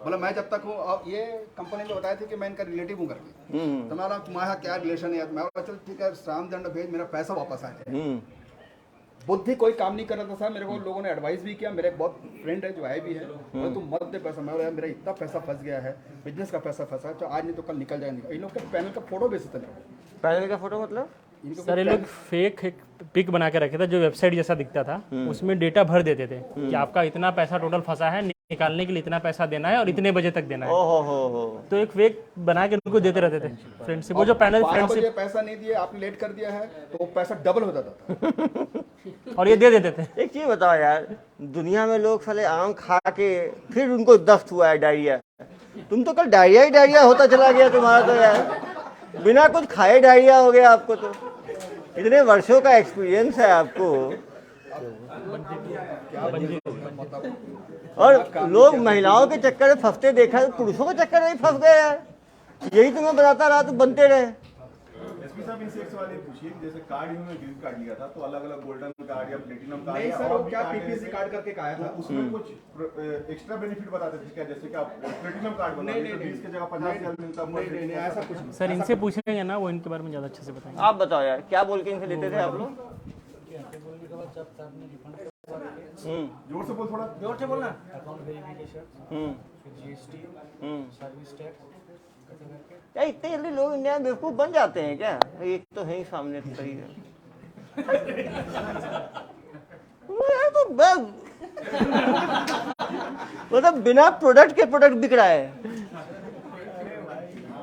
बोला मैं जब तक हूँ, और ये कंपनी में बताया थे कि मैं इनका रिलेटिव हूँ करके। तो मैं बोला तुम्हारा क्या रिलेशन है? मैं बोला चल ठीक है, राम दंड भेज, मेरा पैसा वापस आ जाए। बुद्धि कोई काम नहीं कर रहा था सर। मेरे को लोगों ने एडवाइस भी किया, मेरे एक बहुत फ्रेंड है जो आए भी है, बोले तुम मत दे पैसा। मैं बोला मेरा इतना पैसा फंस गया है, बिजनेस का पैसा फंसा है, तो आज नहीं तो कल निकल जाएंगे। इन लोग के पैनल का फोटो भेजते थे। पैनल का फोटो मतलब? सर ये लोग फेक एक पिक बना के रखे थे जो वेबसाइट जैसा दिखता था, उसमें डेटा भर देते थे कि आपका इतना पैसा टोटल फंसा है, निकालने के लिए इतना पैसा देना है और इतने बजे तक देना है। हो। तो एक फेक बना के उनको देते रहते थे फ्रेंडशिप। वो जो पैनल 12 बजे फ्रेंडशिप, पैसा नहीं दिया, आपने लेट कर दिया है, तो वो पैसा डबल हो जाता था। और ये दे देते थे। एक चीज बताओ यार, दुनिया में लोग साले आम खा के फिर उनको दस्त हुआ है, डायरिया। तुम तो कल डायरिया ही डायरिया होता चला गया तुम्हारा तो यार, बिना कुछ खाए डायरिया हो गया आपको तो। इतने वर्षों का एक्सपीरियंस है आपको। और लोग महिलाओं के चक्कर में फंसते देखा, तो पुरुषों के चक्कर में ही फंस गए यार। यही तो मैं बताता रहा, तो बनते रहे। एसपी साहब इनसे एक सवाल ये पूछिए कि जैसे कार्ड इन्होंने ग्रीन कार्ड लिया था, तो अलग अलग गोल्डन कार्ड या प्लेटिनम कार्ड नहीं या सर, और वो भी क्या कार्ड पीपीसी हैं, कार्ड करके आया था। उसमें कुछ एक्स्ट्रा बेनिफिट बताते थे क्या? जैसे कि आप प्लेटिनम कार्ड बना नहीं, तो नहीं, 20 की जगह 50,000 मिलता। नहीं, ऐसा कुछ नहीं। सर इनसे पूछेंगे ना, वो इनके बारे में ज़्यादा अच्छे से बताएंगे। आप बताओ यार, क्या बोल के इनसे लेते थे आप लोग? जोर से बोल, थोड़ा जोर से बोलना। Account verification, GST, service tax. क्या इतने जल्दी लोग इंडिया में बेवकूफ बन जाते हैं क्या? एक तो है ही सामने, तो सही है। यार तो मतलब बिना प्रोडक्ट के प्रोडक्ट बिक रहा है।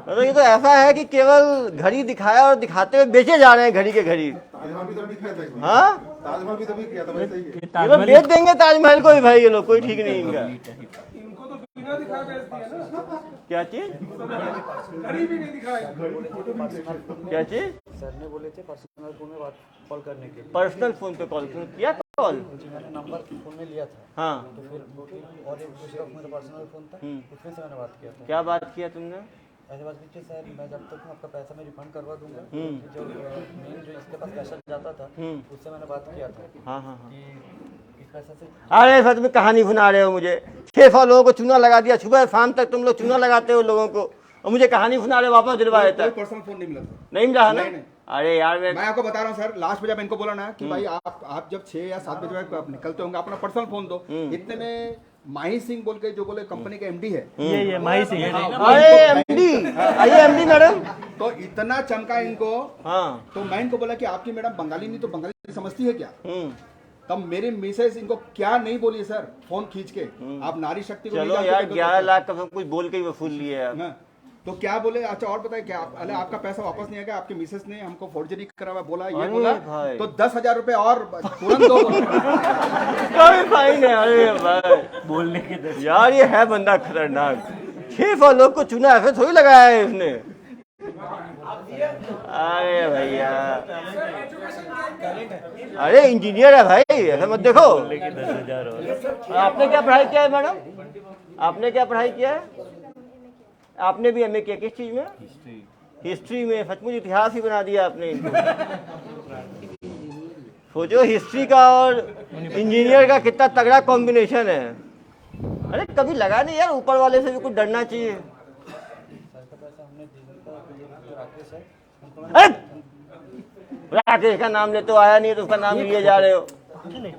मतलब ये तो ऐसा है कि केवल घड़ी दिखाया और दिखाते हुए बेचे जा रहे हैं घड़ी के घड़ी। ताजमहल भी तभी किया था, हाँ, ताजमहल भी तभी किया था, वैसे ही है। ये लोग बेच देंगे ताजमहल को भी भाई, ये लोग कोई ठीक नहीं इनका। इनको तो बिना दिखाए बेच दिया ना, क्या चीज, घड़ी भी नहीं दिखाई। क्या चीज? सर ने बोले थे पर्सनल फोन में बात कॉल करने के लिए। पर्सनल फोन पे कॉल किया कॉल? मैंने नंबर फोन में लिया था, हाँ, तो फिर और एक दूसरा मेरा पर्सनल फोन था, उसमें से मैंने बात किया था। क्या बात किया तुमने? ऐसे बात की कि सर मैं जब तक हूँ आपका पैसा मैं रिफंड करवा दूंगा। जो मेन जो इसके पास पैसा जाता था उससे मैंने बात किया था हाँ हाँ हाँ। कि इस पैसा से अरे सर तुम्हें कहानी सुना रहे हो मुझे। 600 लोगों को चूना लगा दिया, सुबह शाम तक तुम लोग चूना लगाते हो लोगों को, और मुझे कहानी सुना रहे हो, वापस दिलवा देता है। कोई पर्सनल फोन नहीं मिला था। नहीं मिला है ना? नहीं, नहीं। अरे यार मैं आपको बता रहा हूँ सर, लास्ट में जब इनको बोला ना कि भाई आप जब 6 या 7 बजे आप निकलते होंगे अपना पर्सनल फोन दो, इतने में माही सिंह बोल के जो बोले कंपनी के एमडी है, ये माही सिंह अरे एमडी, आइए एमडी मैडम। तो इतना चमका इनको। हाँ, तो मैं इनको बोला कि आपकी मैडम बंगाली नहीं तो बंगाली समझती है क्या? तब मेरे मिसेस इनको क्या नहीं बोली सर, फोन खींच के, आप नारी शक्ति को नहीं चलो जानते यार तो 11 लाख का सब कुछ बोल के ही वसूल लिए यार। हाँ, तो क्या बोले? अच्छा और बताए क्या अरे आपका पैसा वापस नहीं आएगा, आपकी मिसेस ने हमको फोर्जरी करा हुआ बोला, ये अरे बोला भाई। तो 10,000 रुपए और तुरंत दो। कोई फाइन है। अरे भाई बोलने के दस यार ये है बंदा खतरनाक। 600 लोग को चुना ऐसे थोड़ी लगाया है इसने। अरे भैया, अरे इंजीनियर है भाई, ऐसा मत देखो। 10,000 और आपने क्या पढ़ाई किया है मैडम? आपने क्या पढ़ाई किया है? आपने भी एमए किया, किस चीज में? हिस्ट्री में। सचमुच इतिहास ही बना दिया आपने इनको। सोचो हिस्ट्री का और इंजीनियर का कितना तगड़ा कॉम्बिनेशन है। अरे कभी लगा नहीं यार, ऊपर वाले से भी कुछ डरना चाहिए। अरे राकेश का नाम ले तो आया नहीं, तो उसका नाम लिए जा रहे हो।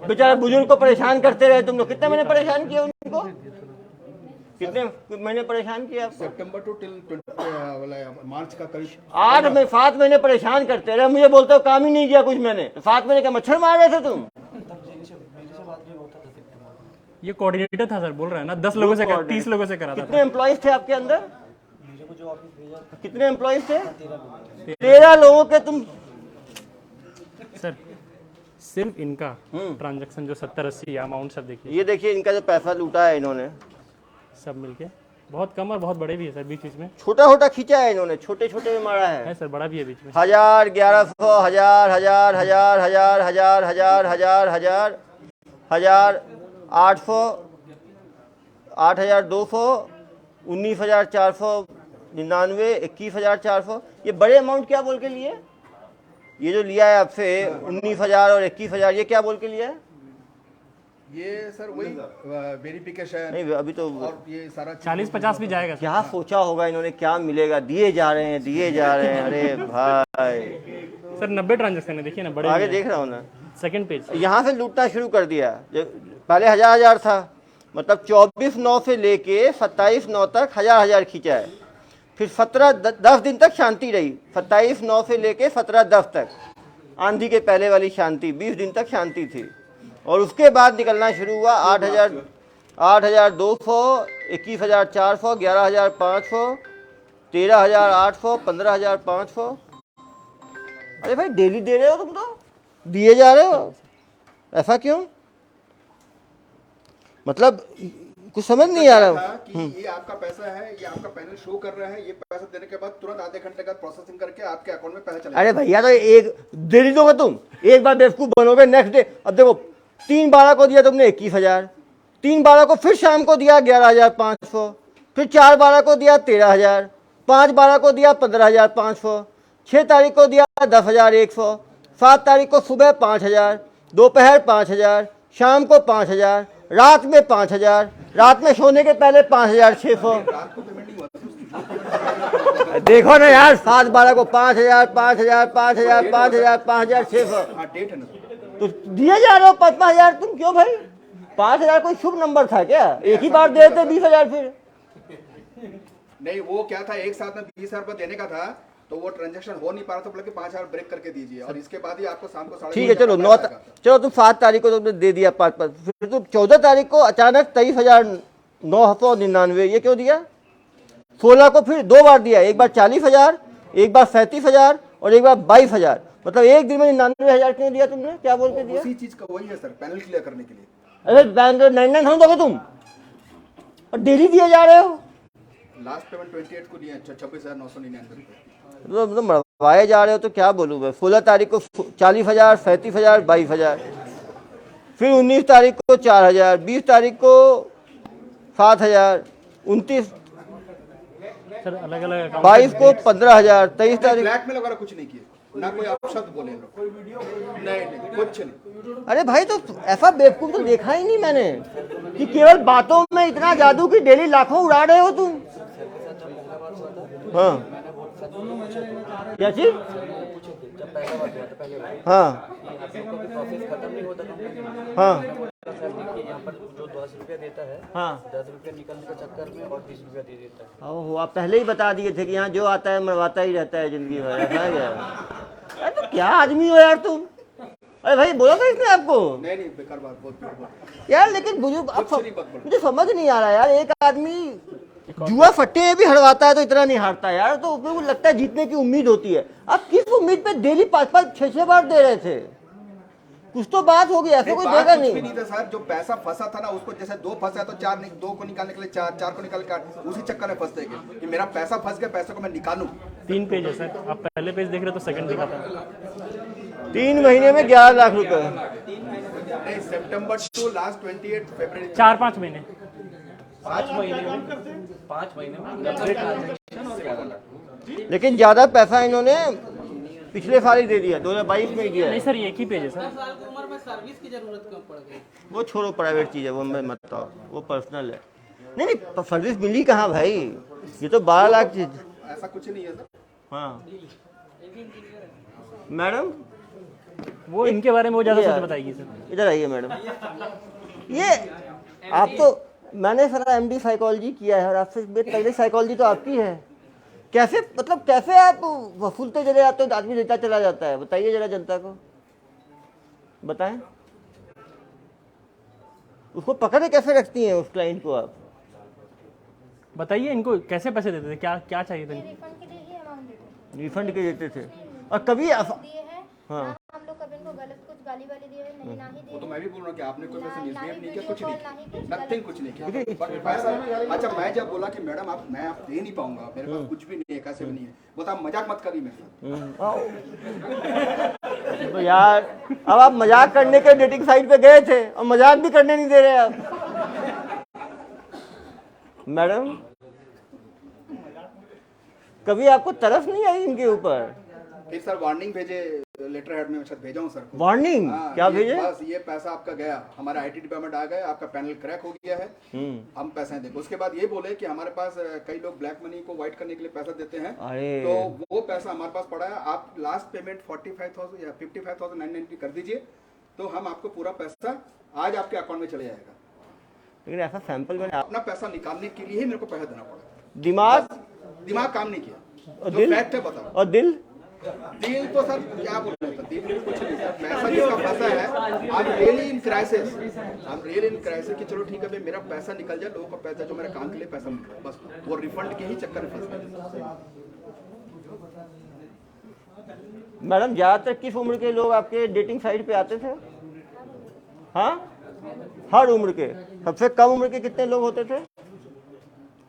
बेचारे बुजुर्ग को परेशान करते रहे तुम लोग। कितने महीने परेशान किया उनको? कितने महीने परेशान किया आपको? सितंबर टू टिल मार्च का करीब 7 महीने परेशान करते रहे। मुझे बोलते हो काम ही नहीं किया कुछ मैंने। 7 महीने का मच्छर मार रहे थे तुम। ये कोऑर्डिनेटर था सर, बोल रहा है ना, 10 लोगों से 30 लोगों से करा था। कितने एम्प्लॉइज थे आपके अंदर? मुझे को जो ऑफिस भेजा कितने एम्प्लॉइज थे? 13 लोगों के तुम। सर सिर्फ इनका ट्रांजैक्शन जो 70-80 अमाउंट सब देखिए, ये देखिए इनका जो पैसा लूटा है इन्होंने, सब मिलके बहुत कम और बहुत बड़े भी है सर, बीच बीच में छोटा छोटा खींचा है इन्होंने, छोटे छोटे में मारा है। है सर, बड़ा भी है बीच में। 1000, 1100, 1000, 1000, 1000, 1000, 1000, 1000, 1000, 1000, 1000, 800, 8200, 19,499, 21,400। ये बड़े अमाउंट क्या बोल के लिए? ये जो लिया है आपसे 19,000 और 21,000, ये क्या बोल के लिया है? ये सर वही वेरिफिकेशन नहीं अभी तो और ये सारा 40-50 भी जाएगा सर। क्या सोचा होगा इन्होंने, क्या मिलेगा, दिए जा रहे हैं दिए जा रहे हैं। अरे भाई सर 90 ट्रांजैक्शन है, देखिए ना, बड़े आगे देख रहा हूँ ना। Second page. यहाँ से लूटना शुरू कर दिया। पहले 1000 था, मतलब 24/9 से लेके 27/9 तक 1000 खींचा है। फिर 10 दिन तक शांति रही, 27/9 से लेके 17/10 तक आंधी के पहले वाली शांति, 20 दिन तक शांति थी। और उसके बाद निकलना शुरू हुआ 8,200, 21,400, 11,500, 13,800, 15,500। अरे भाई डेली दे रहे हो तुम, तो दिए जा रहे हो, ऐसा क्यों? मतलब कुछ समझ नहीं आ रहा कि ये आपका पैसा है, ये आपका पैनल शो कर रहा है, ये पैसा देने के बाद तुरंत आधे घंटे का प्रोसेसिंग करके आपके अकाउंट में पैसा चलेगा। अरे भैया तो एक देरी दोगे तुम, एक बार बेवकूफ बनोगे, नेक्स्ट डे। अब देखो 3/12 को दिया तुमने 21,000, 3/12 को फिर शाम को दिया 11,500, फिर 4/12 को दिया 13,000, 5/12 को दिया 15,500, 6 तारीख को दिया 10,100, 7 तारीख को सुबह 5,000, दोपहर 5,000, शाम को 5,000, रात में 5,000, रात में सोने के पहले 5,600। देखो ना यार, 7/12 को 5,000, 5,000, 5,000, 5,000, 5,600। डेट है ना तो दिए जा रहे हो 5,000 तुम, क्यों भाई? 5,000 कोई शुभ नंबर था क्या? एक ही बार दे देते 20,000 फिर। नहीं, वो क्या था, एक साथ में 20,000 रुपये देने का था, तो वो ट्रांजैक्शन हो नहीं पा रहा था, बोले कि 5,000 ब्रेक करके दीजिए और इसके बाद ही आपको शाम को 3:30 ठीक है चलो 9 चलो तुम 7 तारीख को तुमने दे दिया 5, फिर तुम 14 तारीख को अचानक 23,999, ये क्यों दिया? 16 को फिर 2 बार दिया, एक बार 40,000, एक बार 37,000 और एक बार 22,000। मतलब एक दिन में 99,000 क्यों दिया तुमने? क्या बोल के दिया? उसी चीज का वही है सर, पैनल क्लियर करने के लिए। अरे 99,000 दोगे तुम और डेली दिए जा रहे हो। लास्ट पेमेंट 28 को दिए 26,999 रुपये। मतलब मरवाए जा रहे हो तो क्या बोलूँ मैं। 16 तारीख को 40,000, 37,000, 22,000, फिर 19 तारीख को 4,000, 20 तारीख को 7,000, 29 सर अलग अलग 22 को 15,000, 23 तारीख। ब्लैकमेल वगैरह कुछ नहीं किए, ना कोई अपशब्द बोले लोग, नहीं कुछ नहीं। अरे भाई तो ऐसा बेवकूफ तो देखा ही नहीं मैंने कि केवल बातों में इतना जादू की डेली लाखों उड़ा रहे हो तुम। हाँ क्या चीज? जब पहला बार हुआ था, पहले बार हाँ आप लोग का भी प्रोसेस खत्म नहीं होता कंपनी में। हाँ देखिए यहाँ पर जो 10 रुपया देता है, हाँ 10 रुपया निकलने के चक्कर में और 20 रुपया दे देता है। ओहो, आप पहले ही बता दिए थे कि यहाँ जो आता है मरवाता ही रहता है जिंदगी भर। ऐसा है क्या? अरे तो क्या आदमी हो यार तुम। अरे भाई बोला था इसने आपको? नहीं बेकार बात, बहुत यार लेकिन बुजुर्ग कुछ नहीं बात मुझे समझ नहीं आ रहा यार। एक आदमी जुआ फट्टे भी हरवाता है तो इतना नहीं हारता यार। तो उसमें को लगता है जीतने की उम्मीद होती है। आप किस उम्मीद पे डेली 5-5, 6-6 बार दे रहे थे? कुछ तो बात होगी, ऐसा कोई देगा कुछ भी नहीं। नहीं था सर। जो पैसा फंसा था ना, उसको जैसे 2 फंसा तो 4 2 को निकालने के लिए 4 को निकाल कर उसी चक्कर में फंसते गए कि मेरा पैसा फंस गया, पैसे को मैं निकालूं। 3 पेज है सर, आप पहले पेज देख रहे हो तो सेकंड दिखाता है। 3 महीने में 11 लाख रुपए। नहीं, सितंबर टू लास्ट 28 फरवरी 4-5 महीने 5 महीने में लेकिन ज्यादा पैसा इन्होंने पिछले साल ही दे दिया, 2022 में ही दिया है। नहीं सर, ये एक ही पेज है सर। साल की उम्र में सर्विस की जरूरत कम पड़ गई। वो छोड़ो, प्राइवेट चीज़ है, वो मैं मत बताओ, वो पर्सनल है। नहीं नहीं, सर्विस मिली कहाँ भाई? ये तो 12 लाख चीज। ऐसा कुछ नहीं है सर। हाँ मैडम, वो इनके बारे में वो ज़्यादा सच बताएगी सर। इधर आइए मैडम। ये आप तो, मैंने सारा MD साइकोलॉजी किया है और आपसे पहले साइकोलॉजी तो आपकी है। कैसे, मतलब कैसे आप वसूलते चले जाते हो, आदमी देता चला जाता है? बताइए जरा जनता को, बताएं। उसको पकड़े कैसे रखती हैं उस क्लाइंट को आप? बताइए इनको कैसे पैसे देते थे, क्या क्या चाहिए था? रिफंड के लिए ही अमाउंट देते हैं। रिफंड के देते थे? और कभी दिए हैं हाँ। ना, हम लोग कभी इनको गलत कुछ गाली वाली दिए हैं, नहीं ना ही दिए वो तो हैं। मैं भी बोल रहा हूँ कि आपने कोई वैसे मिसबिहेव नहीं किया, ना कुछ ही नहीं कुछ किया, नथिंग, कुछ नहीं किया। बट पैसा, अच्छा मैं जब बोला कि मैडम आप, मैं आप दे नहीं पाऊंगा, मेरे पास कुछ भी नहीं है, कैसे भी नहीं है, बोला मजाक मत करिए मेरे साथ। तो यार अब आप मजाक करने के डेटिंग साइट पे गए थे और मजाक भी करने नहीं दे रहे आप। मैडम कभी आपको तरस नहीं आई इनके ऊपर? फिर सर वार्निंग भेजे, लेटर हेड में शायद भेजा हूँ सर को। वार्निंग क्या ये भेजे? बस ये पैसा आपका गया, हमारा IT डिपार्टमेंट आ गया, आपका पैनल क्रैक हो गया है, हम पैसे देंगे। उसके बाद ये बोले कि हमारे पास कई लोग ब्लैक मनी को वाइट करने के लिए पैसा देते हैं, अरे तो वो पैसा हमारे पास पड़ा है, आप लास्ट पेमेंट 45,000 या 55,990 कर दीजिए, तो हम आपको पूरा पैसा आज आपके अकाउंट में चले जाएगा। लेकिन ऐसा सैंपल मैंने अपना पैसा निकालने के लिए ही मेरे को पैसा देना पड़ा। दिमाग काम नहीं किया, और जो दिल? फैक्ट है बताओ। और दिल तो सर क्या बोल रहे हैं, दिल कुछ नहीं सर, पैसा जिसका फंसा है, आप रियली इन क्राइसिस, हम रियली इन क्राइसिस कि चलो ठीक है भाई मेरा पैसा निकल जाए, लोगों का पैसा जो मेरे काम के लिए पैसा मिल रहा है, बस वो रिफंड के ही चक्कर में फंस गए। मैडम ज्यादातर किस उम्र के लोग आपके डेटिंग साइट पे आते थे? हाँ, हर उम्र के। सबसे कम उम्र के कितने लोग होते थे?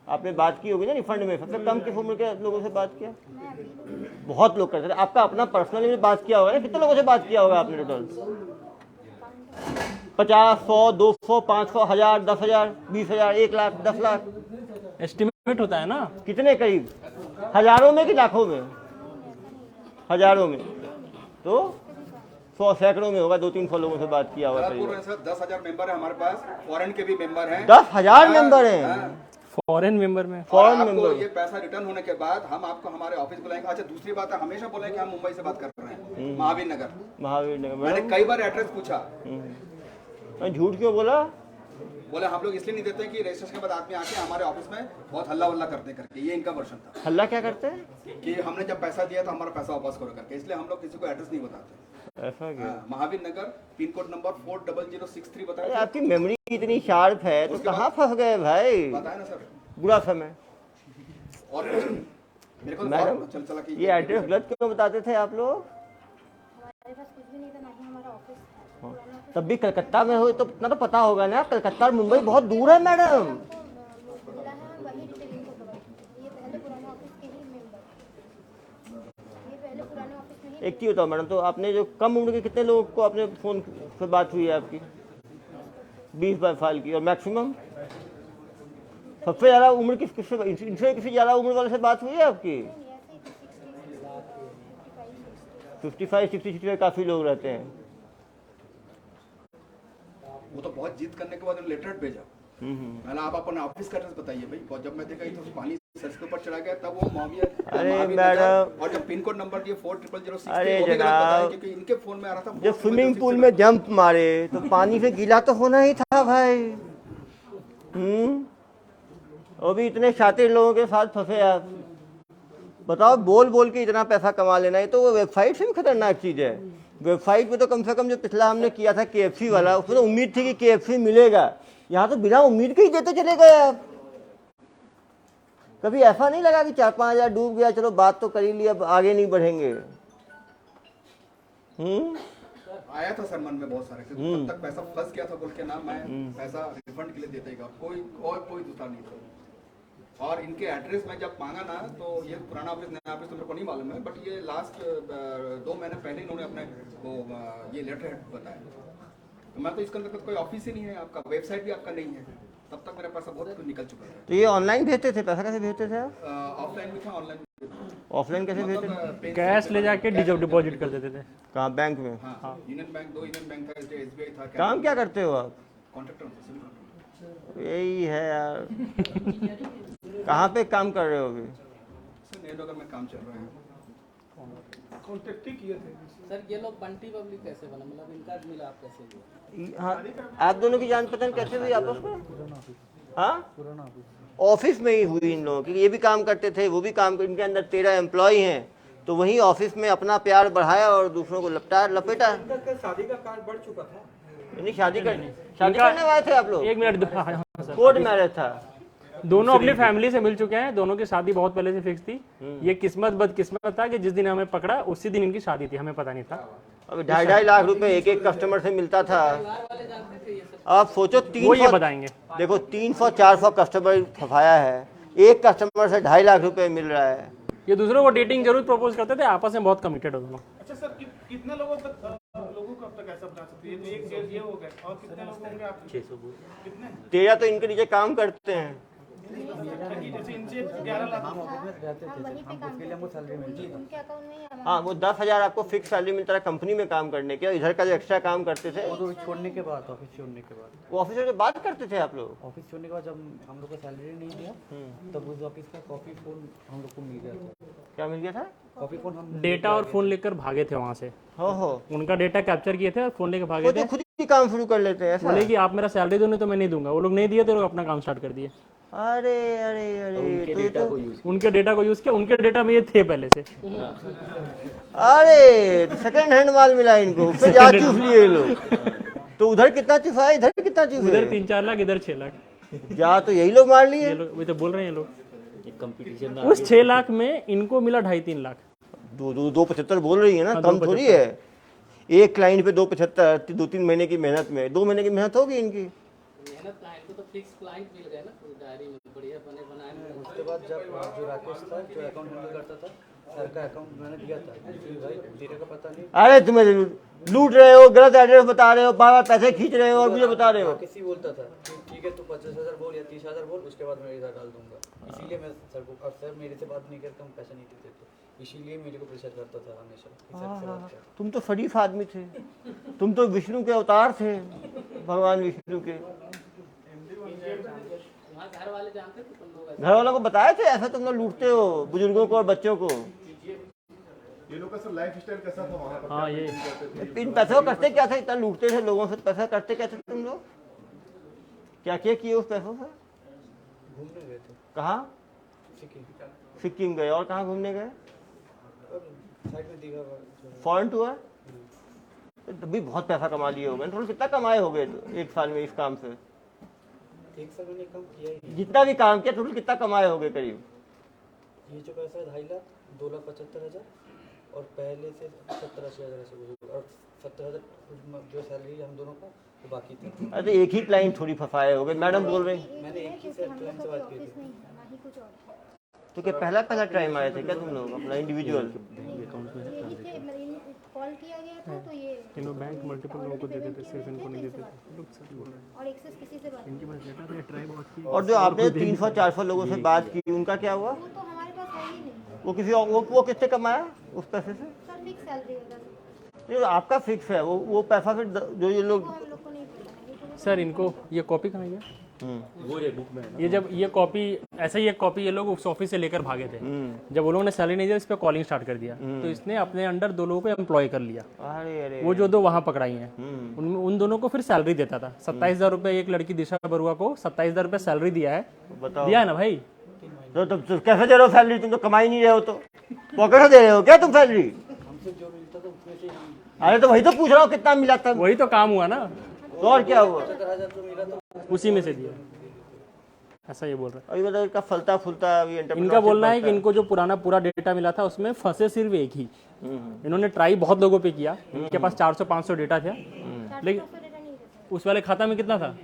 आपने बात की होगी ना रिफंड में, सबसे कम किस उम्र के लोगों से बात किया? बहुत लोग करते थे। आपका अपना पर्सनली में बात किया होगा ना, कितने लोगों से बात किया होगा आपने टोटल? 50, 100, 200, 500, 1000, 10,000, 20,000, 1 लाख, 10 लाख? एस्टिमेट होता है ना। कितने करीब? हजारों में कि लाखों में? हजारों में। तो 100 सैकड़ों में होगा, 200-300 लोगों से बात किया होगा करीब। सर 10,000 मेंबर है हमारे पास, फॉरेन के भी मेंबर हैं। 10,000 मेंबर हैं? फॉरेन मेंबर में फॉरेन आपको मेंबर। ये पैसा रिटर्न होने के बाद हम आपको हमारे ऑफिस बुलाएंगे। अच्छा दूसरी बात है, हमेशा बोले कि हम मुंबई से बात कर रहे हैं, महावीर नगर। महावीर नगर। मैंने कई बार एड्रेस पूछा, झूठ क्यों बोला? बोले हम लोग इसलिए नहीं देते कि रजिस्ट्रेशन के बाद आदमी आके हमारे ऑफिस में बहुत हल्ला वल्ला करते करके, ये इनका वर्षन था। हल्ला क्या करते हैं? कि हमने जब पैसा दिया तो हमारा पैसा वापस करो करके, इसलिए हम लोग किसी को एड्रेस नहीं बताते। ऐसा क्या? महावीर नगर, पिन कोड नंबर 40063 अरे बताया। आपकी मेमोरी इतनी शार्प है तो कहाँ फंस गए भाई? बताया ना सर। बुरा समय। और मेरे को मैडम, चल चला कि ये एड्रेस गलत क्यों बताते थे आप लोग? हमारे पास कुछ भी नहीं था, ना ही हमारा ऑफिस था। पुराना ऑफिस तब भी कलकत्ता में हो तो इतना तो पता होगा ना, कलकत्ता और मुंबई बहुत दूर है मैडम। को मिला है, वही डिटेल इनको प्रोवाइड की। ये पहले पुराने ऑफिस के ही मेंबर, ये पहले पुराने ऑफिस में ही। एक चीज बताओ मैडम, तो आपने जो कम उम्र के कितने लोगों को आपने फोन पे बात हुई है आपकी? 20 साल की। और मैक्सिमम सबसे ज्यादा उम्र किससे, इनसे किसी ज्यादा उम्र वाले से बात हुई है आपकी? 55, 60, 65 काफी लोग रहते हैं। वो तो बहुत जिद करने के बाद लेटर भेजा। मैंने आप अपना ऑफिस का एड्रेस बताइए भाई। और जब मैं देखा तो पानी सर के ऊपर चढ़ा गया, तब वो अरे महावीर मैडम, और जब पिन कोड नंबर दिए 4006, अरे वो भी गलत जनाब, बताया क्योंकि इनके फोन में आ रहा था। जब स्विमिंग पूल में जंप मारे तो पानी से गीला तो होना ही था भाई। वो भी इतने शातिर लोगों के साथ फंसे आप। बताओ, बोल बोल के इतना पैसा कमा लेना, है तो वो वेबसाइट से भी खतरनाक चीज़ है। वेबसाइट पे तो कम से कम जो पिछला हमने किया था KFC वाला, उसमें तो उम्मीद थी कि KFC मिलेगा। यहाँ तो बिना उम्मीद के ही देते चले गए आप। कभी ऐसा नहीं लगा कि 4-5 हज़ार डूब गया, चलो बात तो कर ही ली, अब आगे नहीं बढ़ेंगे। आया था सर मन में बहुत सारे, तब तक पैसा फंस गया था बोल के ना, मैं पैसा रिफंड के लिए देता ही कोई दूसरा नहीं था। और इनके एड्रेस में जब मांगा ना, तो ये पुराना ऑफिस नया ऑफिस तो मेरे को नहीं मालूम है, बट ये लास्ट 2 महीने पहले इन्होंने अपने वो ये लेटर हेड बताया। तो मैं तो इसके अंदर कोई ऑफिस ही नहीं है आपका, वेबसाइट भी आपका नहीं है, तब तक मेरा पैसा बहुत निकल चुका है। तो ये ऑनलाइन भेजते थे, पैसा कैसे भेजते थे आप? ऑफलाइन भी था, ऑनलाइन। ऑफलाइन कैसे भेजते थे? कैश ले जाके डिपॉजिट कर देते थे। कहाँ, बैंक में? हाँ, यूनियन बैंक, 2 यूनियन बैंक था, SBI था। काम क्या करते हो आप? कॉन्ट्रैक्टर। यही है यार। कहाँ पे काम कर रहे हो अभी? नगर में काम चल रहा है। कॉन्टेक्ट ही किए थे सर। ये लोग बंटी पब्लिक कैसे बना, मतलब इनका मिला आप कैसे हुआ? हाँ, आप दोनों की जान पहचान कैसे हुई आपस में? हाँ, पुराना ऑफिस में ही हुई इन लोगों की। ये भी काम करते थे, वो भी काम, इनके अंदर 13 एम्प्लॉय हैं, तो वहीं ऑफिस में अपना प्यार बढ़ाया और दूसरों को लपेटा। शादी का कार्ड बढ़ चुका था। नहीं, शादी करने वाले थे आप लोग? 1 मिनट। कोर्ट मैरिज था। दोनों अपनी फैमिली से मिल चुके हैं, दोनों की शादी बहुत पहले से फिक्स थी। ये किस्मत बदकिस्मत था कि जिस दिन हमें पकड़ा उसी दिन इनकी शादी थी, हमें पता नहीं था। अभी 2.5 लाख रुपए एक कस्टमर से मिलता था। आप सोचो, वो ये बताएंगे। देखो 300-400 कस्टमर फंसाया है, एक कस्टमर से 2.5 लाख रुपए मिल रहा है। ये दूसरों को डेटिंग जरूर प्रपोज करते थे, आपस में बहुत कमिटेड हो दोनों। अच्छा सर, कितने लोगों को अब तक ऐसा बना सकते हैं? एक जेल ये हो गए, और कितने लोग होंगे आप? 600 कितने? 13 तो इनके नीचे काम करते हैं। जैसे इनसे 11 लाख हम वहीं पे काम करते थे, उनके अकाउंट में ही amount हाँ, वो 10,000 आपको फिक्स सैलरी मिलता है कंपनी में काम करने के, और इधर का जो एक्स्ट्रा काम करते थे तो छोड़ने के बाद, ऑफिस छोड़ने के बाद, वो ऑफिसर से बात करते थे आप लोग? ऑफिस छोड़ने के बाद जब हम लोग को सैलरी नहीं दिया, तब उस ऑफिस का कॉपी फोन हम लोग को मिल गया था। क्या मिल गया था? कॉपी फोन हम डेटा और फोन लेकर भागे थे वहाँ से। हो उनका डेटा कैप्चर किए थे और फोन लेकर भागे वो थे। तो खुद ही काम शुरू कर लेते हैं ऐसा? बोले कि आप मेरा सैलरी दो, नहीं तो मैं नहीं दूंगा। वो लोग नहीं दिए तो लोग अपना काम स्टार्ट कर दिए। अरे अरे अरे, उनके डेटा को यूज उनके डेटा को यूज किया, उनके डेटा में ये थे पहले से। अरे सेकंड हैंड माल मिला इनको, फिर जा चूस लिए लोग। तो उधर कितना चूसा है, इधर कितना चूसा उधर है? 3-4 लाख, इधर 6 लाख। जा तो यही लोग मार लिए। ये लोग वही तो बोल रहे हैं लोग। एक कंपटीशन उस 6 लाख में इनको मिला 2.5-3 लाख। 2.75 बोल रही है ना, कम थोड़ी है। एक क्लाइंट पे 2.75, 2-3 महीने की मेहनत में 2 महीने की मेहनत होगी इनकी। मेहनत क्लाइंट को तो फिक्स क्लाइंट मिल गए ना, डायरी में बढ़िया बने बनाए। उसके बाद जब जो राकेश था, जो अकाउंट हैंडल करता था, सर का अकाउंट मैंने दिया था। भाई तेरे का पता नहीं, अरे तुम्हें लूट रहे हो, गलत एड्रेस बता रहे हो, बार-बार पैसे खींच रहे हो और मुझे बता रहे हो। किसी बोलता था कि ठीक है तू 25,000 बोल या 30,000 बोल, उसके बाद मैं इधर डाल दूंगा। इसीलिए मैं सर को, अब सर मेरे से बात नहीं करता, हम पैसा नहीं देते थे, इसीलिए मेरे को प्रेशर करता था हमेशा कि सर से बात कर। तुम तो शरीफ आदमी थे, तुम तो विष्णु के अवतार थे, भगवान विष्णु के। घर वाले जानते थे तुम लोग? घर वालों को बताया थे ऐसा तुम लोग लूटते हो बुजुर्गों को और बच्चों को? ये लोग का सर लाइफ स्टाइल कैसा था वहाँ पर? हाँ, ये इन पैसों को करते क्या थे? इतना लूटते थे लोगों से, पैसा करते क्या थे तुम लोग? क्या क्या किए उस पैसों से? घूमने गए थे। कहाँ? सिक्किम गए। और कहाँ घूमने गए? साइड में दीघा। Foreign tour? तभी बहुत पैसा कमा लिए होंगे। टोटल कितना कमाए होंगे एक साल में इस काम से? एक साल मैंने काम किया ही। जितना भी काम किया टोटल कितना कमाए होंगे करीब? ये जो पैसा है 2.5 लाख 2,75,000 और पहले से 70-80 हज़ार ऐसे कुछ और 70,000 जो सैलरी है हम दोनों का वो बाकी था। अरे एक ही क्लाइंट थोड़ी फंसाए होगे, मैडम बोल रही मैंने एक ही से क्लाइंट से बात की थी। ना ही कुछ और तो क्या पहला टाइम आए थे क्या तुम लोग अपना इंडिविजुअल? यही थे, कॉल किया गया था तो ये इन्होंने बैंक मल्टीपल लोगों को देते थे, सिर्फ इनको नहीं देते थे। और एक्सेस किसी से बात नहीं। और जो आपने 300-400 लोगों से बात की उनका क्या हुआ? वो तो हमारे पास है ही नहीं वो किसी और वो किससे कमाया उस पैसे से? सर, फिक्स सैलरी होगा ये आपका फिक्स है, वो पैसा फिर जो ये लोग हम लोग को नहीं पता है। सर इनको ये कॉपी कहाँ गया? वो ये बुक में है ना। ये जब ये कॉपी ऐसे ही एक कॉपी ये लोग उस ऑफिस से लेकर भागे थे। जब वो लोगों ने सैलरी नहीं दिया इस पर कॉलिंग स्टार्ट कर दिया, तो इसने अपने अंडर 2 लोगों को एम्प्लॉय कर लिया। अरे अरे वो जो 2 वहाँ पकड़ाई हैं उन दोनों को फिर सैलरी देता था। 27,000 रुपये एक लड़की दिशा बरुआ को 27,000 रुपये सैलरी दिया है। बताओ दिया है ना भाई? तो कैसे दे रहे हो सैलरी? तुम तो कमा ही नहीं रहे हो, तो पॉकेट से दे रहे हो क्या तुम सैलरी? हमसे जो मिलता था उसमें से अरे तो वही तो पूछ रहा हूँ कितना मिला था, वही तो काम हुआ ना, तो और क्या हुआ? 75,000 जो मिला था उसी में से दिया। ऐसा ये बोल रहा अभी मतलब इनका फलता फुलता अभी है। इनका बोलना है कि इनको जो पुराना पूरा डेटा मिला था उसमें फंसे सिर्फ एक ही। इन्होंने ट्राई बहुत लोगों पे किया, इनके पास 400-500 डेटा था, लेकिन उस वाले खाता में कितना था?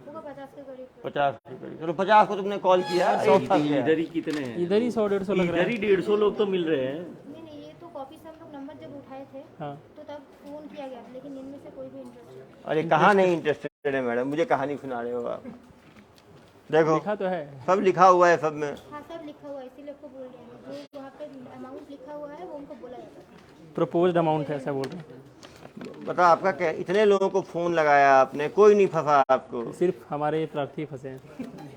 होगा 50 के करीब। 50 के करीब। चलो 50 को तुमने कॉल किया, एक फंस गया। इधर ही कितने हैं? इधर ही 100-150 लग रहा इधर है। ही 150 लोग तो मिल रहे हैं। नहीं, ये तो कॉपी से हम लोग नंबर जब उठाए थे हाँ। तो तब फोन किया गया, लेकिन इनमें से कोई भी इंटरेस्ट अरे कहाँ नहीं इंटरेस्टेड है मैडम, मुझे कहानी सुना रहे हो आप? देखो लिखा तो है। सब लिखा हुआ है सब में। हाँ, सब लिखा हुआ है, इसीलिए आपको बोल रहे हैं जो वहाँ पे अमाउंट लिखा हुआ है वो उनको बोला जाता है। प्रपोज्ड अमाउंट है ऐसा बोल रहे हैं। बता आपका क्या, इतने लोगों को फोन लगाया आपने, कोई नहीं फंसा आपको? सिर्फ हमारे प्रार्थी फंसे हैं।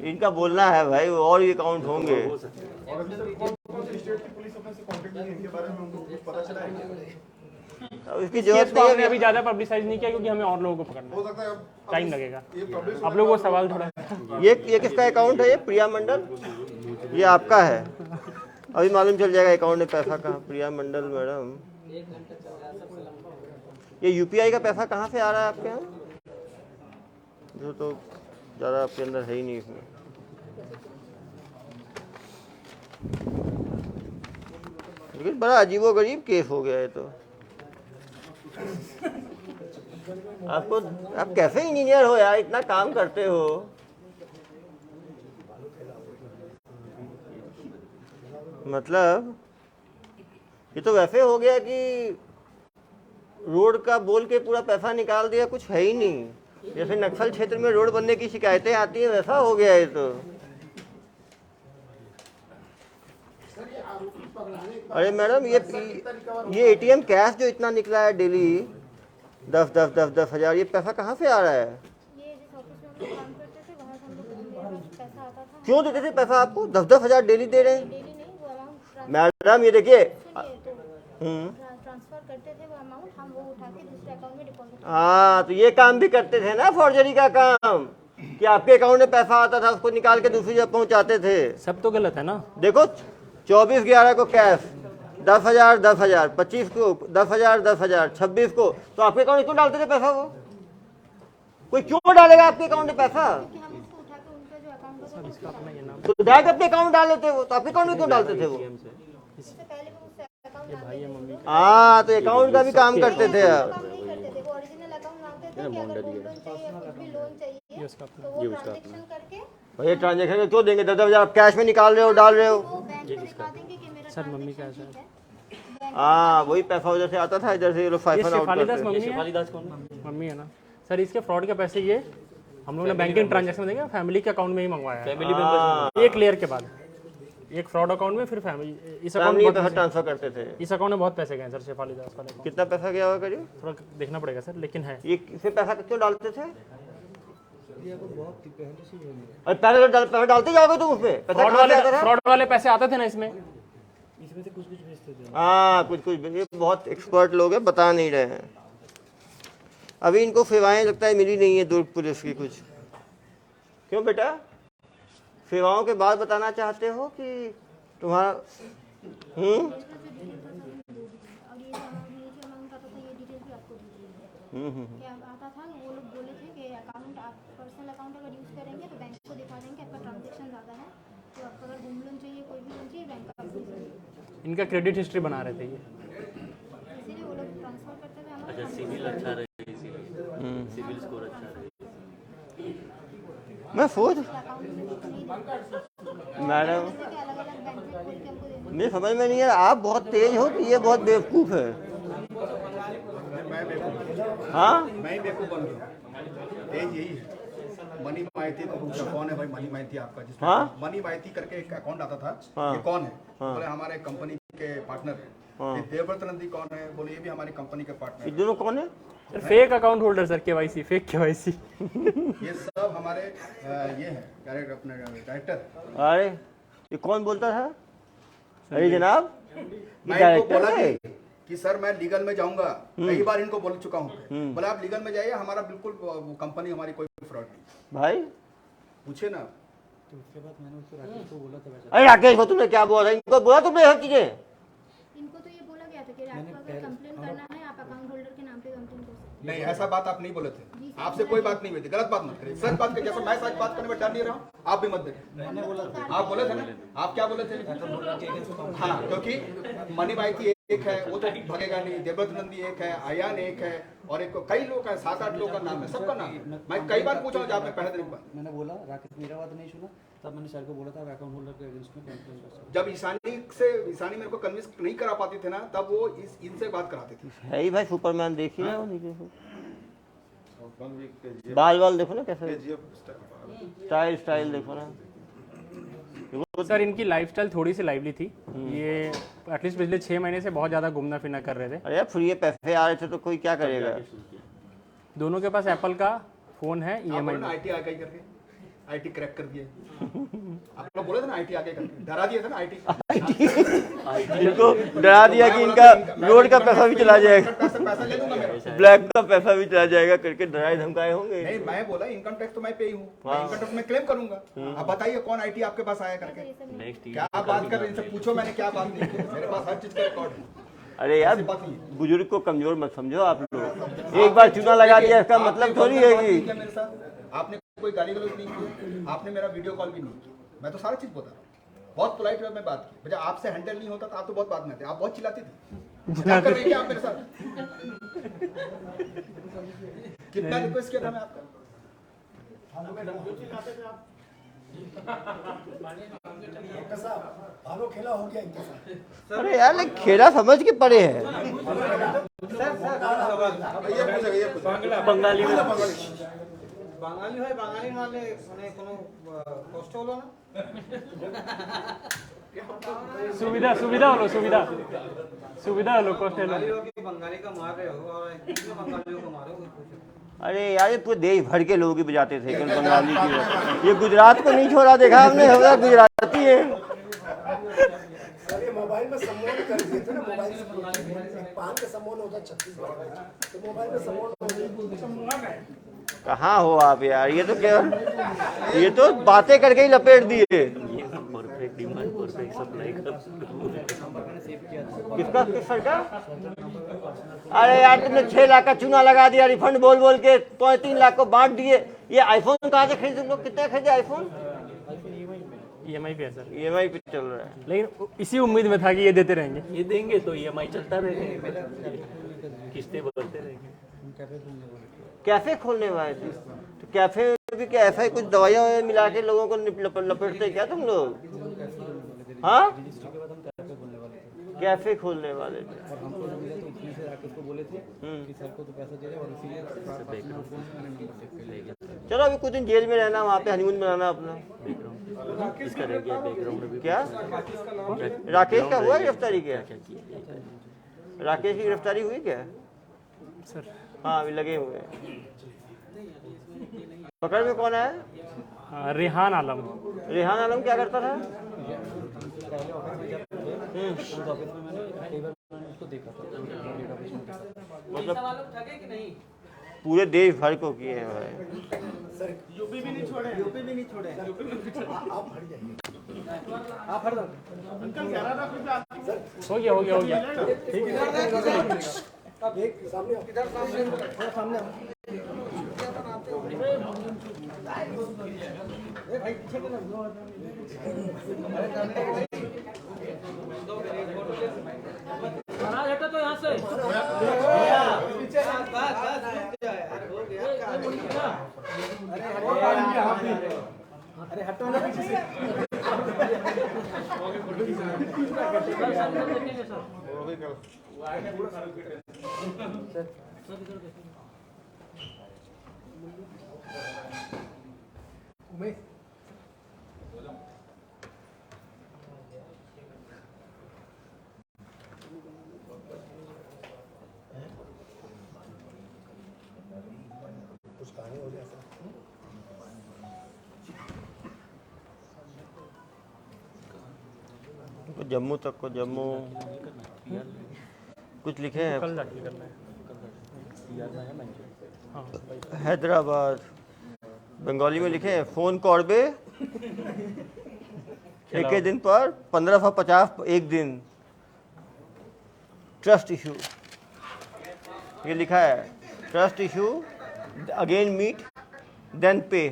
इनका बोलना है भाई और भी अकाउंट होंगे। और अभी तक कौन सी स्टेट की पुलिस अपने से कांटेक्ट नहीं है, इनके बारे में हमको कुछ पता चला है? अब इसकी केस जरूरत को नहीं हमने है अभी ज़्यादा पब्लिसाइज नहीं किया क्योंकि हमें और लोगों को पकड़ना हो है, सकता है टाइम लगेगा। ये पब्लिश आप लोगों को सवाल थोड़ा ये किसका अकाउंट है? ये प्रिया मंडल, ये आपका है? अभी मालूम चल जाएगा अकाउंट में पैसा कहाँ। प्रिया मंडल मैडम, ये यूपीआई का पैसा कहाँ से आ रहा है आपके यहाँ? जो तो ज़्यादा आपके अंदर है ही नहीं इसमें। लेकिन बड़ा अजीबोगरीब केस हो गया है। तो आपको, आप कैसे इंजीनियर हो यार, इतना काम करते हो? मतलब ये तो वैसे हो गया कि रोड का बोल के पूरा पैसा निकाल दिया, कुछ है ही नहीं। जैसे नक्सल क्षेत्र में रोड बनने की शिकायतें आती हैं वैसा हो गया है। तो अरे मैडम ये एटीएम कैश जो इतना निकला है डेली 10 हज़ार, ये पैसा कहाँ से आ रहा है? ये जिस ऑफिस में हम लोग काम करते थे वहाँ से हम लोग मेरे पास पैसा आता था। क्यों देते थे पैसा आपको? 10 हज़ार डेली दे रहे हैं डेली नहीं, वो अमाउंट मैडम। ये देखिए, ट्रांसफर करते थे, वो अमाउंट हम वो उठा के दूसरे अकाउंट में डिपॉजिट। हाँ तो ये काम भी करते थे ना, फॉर्जरी का काम, कि आपके अकाउंट में पैसा आता था उसको निकाल के दूसरी जगह पहुंचाते थे। सब तो गलत है ना। देखो 24/11 को कैश 10,000, 25 को 10,000, 26 को, तो आपके अकाउंट में क्यों डालते थे पैसा? वो कोई क्यों डालेगा आपके अकाउंट में पैसा? कि हम उसको उठा के उनका जो अकाउंट होगा इसका अपना ये नाम तो डायरेक्ट अपने अकाउंट डाल लेते वो, तो आपके अकाउंट में क्यों डालते थे वो? उससे पहले वो उससे अकाउंट डालते थे। हाँ तो अकाउंट का भी काम करते थे आप। काम नहीं करते थे, वो ओरिजिनल अकाउंट मांगते थे कि अगर होम लोन चाहिए या कुछ भी लोन चाहिए तो वो ट्रांजैक्शन करके भैया ट्रांजेक्शन क्यों देंगे? 10,000 आप कैश में निकाल रहे हो, डाल रहे हो। वो बैंक को दिखा देंगे कि मेरा सर मम्मी का transaction है। ठीक है। हाँ वही पैसा उधर से आता था, इधर से ये लोग ये फाइफन आउट शेफाली दास करते। मम्मी है। शेफाली दास कौन है? मम्मी है ना सर। इसके फ्रॉड के पैसे ये हम लोगों ने बैंकिंग ट्रांजैक्शन देंगे फैमिली के अकाउंट में ही मंगवाया है। फैमिली मेंबर्स एक लेयर के बाद एक फ्रॉड अकाउंट में, फिर फैमिली। इस अकाउंट फैमिली में पैसा बहुत ट्रांसफर करते थे। इस अकाउंट में बहुत पैसे गए सर शेफाली दास वाले अकाउंट। कितना पैसा गया होगा करिए? थोड़ा देखना पड़ेगा सर, लेकिन है। ये इसे पैसा क्यों डालते थे? ये तो बहुत पहले से ही है। और पैसा डालते जाओगे तुम उसमें? पैसा कहाँ से आता था? फ्रॉड वाले पैसे आते थे ना इसमें। इसमें से कुछ भेजते थे। हाँ कुछ ये बहुत एक्सपर्ट लोग हैं, बता नहीं रहे हैं। अभी इनको सेवाएं लगता है मिली नहीं है दुर्ग पुलिस की कुछ। क्यों बेटा, सेवाओं के बाद बताना चाहते हो कि तुम्हारा और ये जो अमाउंट आता था ये डिटेल भी आपको दी गई है। क्या आता था, वो लोग बोले थे कि अकाउंट आप पर्सनल अकाउंट अगर यूज़ करेंगे तो बैंक को दिखा देंगे आपका ट्रांजैक्शन ज़्यादा है, तो आपको अगर होम लोन चाहिए कोई भी लोन चाहिए बैंक आपको इनका क्रेडिट हिस्ट्री बना रहे थे ये। इसीलिए वो लोग ट्रांसफर करते थे हमारे अच्छा सिविल अच्छा रहे इसीलिए सिविल स्कोर अच्छा रहे। मैं सोच अकाउंट में नहीं मैडम देते कि अलग अलग बैंक में खोल के हमको देना। मुझे समझ में नहीं है, आप बहुत तेज हो कि ये बहुत बेवकूफ़ है। मैं बेवकूफ़ हाँ मैं ही बेवकूफ़ बन गया। तेज यही है। मनी माइती को पूछा कौन है भाई मनी माइती आपका, जिसमें हाँ? मनी माइती करके एक अकाउंट आता था। हाँ। ये कौन है? हाँ। बोले हमारे कंपनी के पार्टनर है। हाँ। ये देवव्रत नंदी कौन है? बोले ये भी हमारी कंपनी के पार्टनर ये है। दोनों कौन है? Sir fake account holder sir, KYC fake KYC. ये सब हमारे ये हैं डायरेक्टर, अपने डायरेक्टर। अरे ये कौन बोलता था? अरे जनाब ये मैं इनको डायरेक्टर बोला है। कि सर मैं लीगल में जाऊंगा, कई बार इनको बोल चुका हूँ। बोला आप लीगल में जाइए, हमारा बिल्कुल कंपनी हमारी कोई फ्रॉड नहीं। भाई पूछे ना। तो उसके बाद मैंने उसको राकेश को बोला था वैसे। अरे राकेश को तुमने क्या बोला था? इनको बोला तुमने ये सब चीजें? इनको तो ये बोला गया था कि आपको अगर कंप्लेन करना है आप अकाउंट होल्डर के नाम पे कंप्लेन कर सकते नहीं ऐसा बात आप नहीं बोले थे। आपसे कोई बात नहीं हुई थी, गलत बात मत करिए। सच बात करिए, जैसा मैं सच बात करने में डर नहीं रहा हूँ, आप भी मत देखिए। आप बोले थे ना, आप क्या बोले थे? हाँ, क्योंकि मनी माइती एक है, वो तो भगेगा नहीं। देवव्रत नंदी एक है, अयान एक है, और एक कई लोग हैं, 7-8 लोग का नाम है, सबका नाम है। मैं कई बार पूछा हूँ आपने पहले दिन पर। मैंने बोला राकेश मेरा बात नहीं सुना, तब मैंने सर को बोला था अकाउंट होल्डर के अगेंस्ट में कंप्लेन कर सकते। जब ईशानी मेरे को कन्विंस नहीं करा पाती थे ना, तब वो इनसे बात कराती थी। है ही भाई सुपरमैन, देखिए ना वो नीचे से। बाल देखो ना कैसे, स्टाइल देखो ना। सर इनकी लाइफस्टाइल थोड़ी सी लाइवली थी। ये एटलीस्ट पिछले 6 महीने से बहुत ज़्यादा घूमना फिरना कर रहे थे। अरे यार फ्री पैसे आ रहे थे तो कोई क्या करेगा। दोनों के पास एप्पल का फ़ोन है EMI में। आईटी आ गई करके आईटी क्रैक कर दिए। आप लोग बोले थे ना आईटी आगे करके, डरा दिया था ना आईटी। इनको डरा दिया कि इनका रोड का पैसा भी चला जाएगा, पैसा ले लूंगा मेरा। ब्लैक का पैसा भी चला जाएगा करके डराए धमकाए होंगे। नहीं मैं बोला इनकम टैक्स तो मैं पे ही हूँ, इनकम टैक्स मैं क्लेम करूंगा। अब बताइए कौन आईटी आपके पास आया करके? नेक्स्ट क्या आप बात कर रहे हैं? इनसे पूछो मैंने क्या बात नहीं की। मेरे पास हर चीज का रिकॉर्ड है। अरे यार बुजुर्ग को कमजोर मत समझो आप लोग। एक बार चूना लगा दिया इसका मतलब थोड़ी है कि मेरे साथ आपने कोई गाली गलौज नहीं की, आपने मेरा वीडियो कॉल भी नहीं किया। मैं तो सारी चीज बता रहा हूँ, बहुत पोलाइट वे में बात की। जब आपसे हैंडल नहीं होता तो आप तो बहुत बात में थे, आप बहुत चिल्लाती थी। क्या कर रही थी आप मेरे साथ? कितना रिक्वेस्ट किया था मैं आपका? अरे यार लेकिन खेला समझ के पड़े हैं। बंगाली में বাঙালি হয় বাঙালি নালে মানে কোনো কষ্ট হলো না सुविधा हलो कॉस्ट बंगाली हो कि बंगाली का मार रहे हो और कितने बंगालियों को मारो कुछ। अरे यार ये पूरे देश भर के लोग ही बजाते थे केवल बंगाली की। ये गुजरात को नहीं छोड़ा, देखा हमने, होगा गुजराती है। मोबाइल में सम्मोहन कर दिए थे ना, मोबाइल से पान का सम्मोहन होता है छत्तीसगढ़ में, तो मोबाइल में सम्मोहन कहाँ हो आप यार? ये तो केवल ये तो बातें करके ही लपेट दिए। परफेक्ट डिमांड परफेक्ट सप्लाई का किसका किस सर का? अरे यार तुमने 6 लाख का चूना लगा दिया रिफंड बोल बोल के, तो 3 लाख को बांट दिए। ये आईफोन कहाँ से खरीदे तुम लोग? कितने खरीदे आईफोन? EMI पे है सर, EMI पे चल रहा है। लेकिन इसी उम्मीद में था कि ये देते रहेंगे। ये देंगे तो EMI चलता रहेगा, किस्तें बढ़ते रहेंगे। कैफे खोलने वाले थे तो कैफे भी क्या ऐसा ही कुछ दवाइयाँ मिला के लोगों को लपेटते क्या तुम लोग? हाँ कैफे खोलने वाले थे। और हमको जो मिला तो उसमें से राकेश को बोले थे कि सर को तो पैसा दे रहे और इसीलिए चलो अभी कुछ दिन जेल में रहना, वहाँ पे हनीमून बनाना अपना। इसका रह गया बैकग्राउंड में क्या राकेश का हुआ गिरफ्तारी? क्या राकेश की गिरफ्तारी हुई क्या सर? हाँ अभी लगे हुए हैं। पकड़ में कौन है? रेहान आलम। रेहान आलम क्या करता था? ऑफिस में मैंने कई बार उसको देखा था। मतलब पूरे देश भर को किए हैं भाई। यूपी भी नहीं छोड़े, आप हट जाइए, आप हट जाओ। अंकल 11 लाख रुपया हो गया ठीक है। एक सामने इधर सामने भाई पीछे अरे हटो ना पीछे से। उमेश कुछ कहानी हो जाए जम्मू तक को जम्मू कुछ लिखे हैं कल जाके करना है। हैदराबाद बंगाली में लिखे हैं फोन कॉर्बे एक ही दिन पर 1550 एक दिन ट्रस्ट इशू ये लिखा है trust issue again meet then पे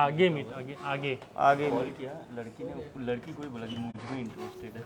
आगे मीट आगे आगे आगे कॉल किया लड़की को ही बोला कि मुझे इंटरेस्टेड है।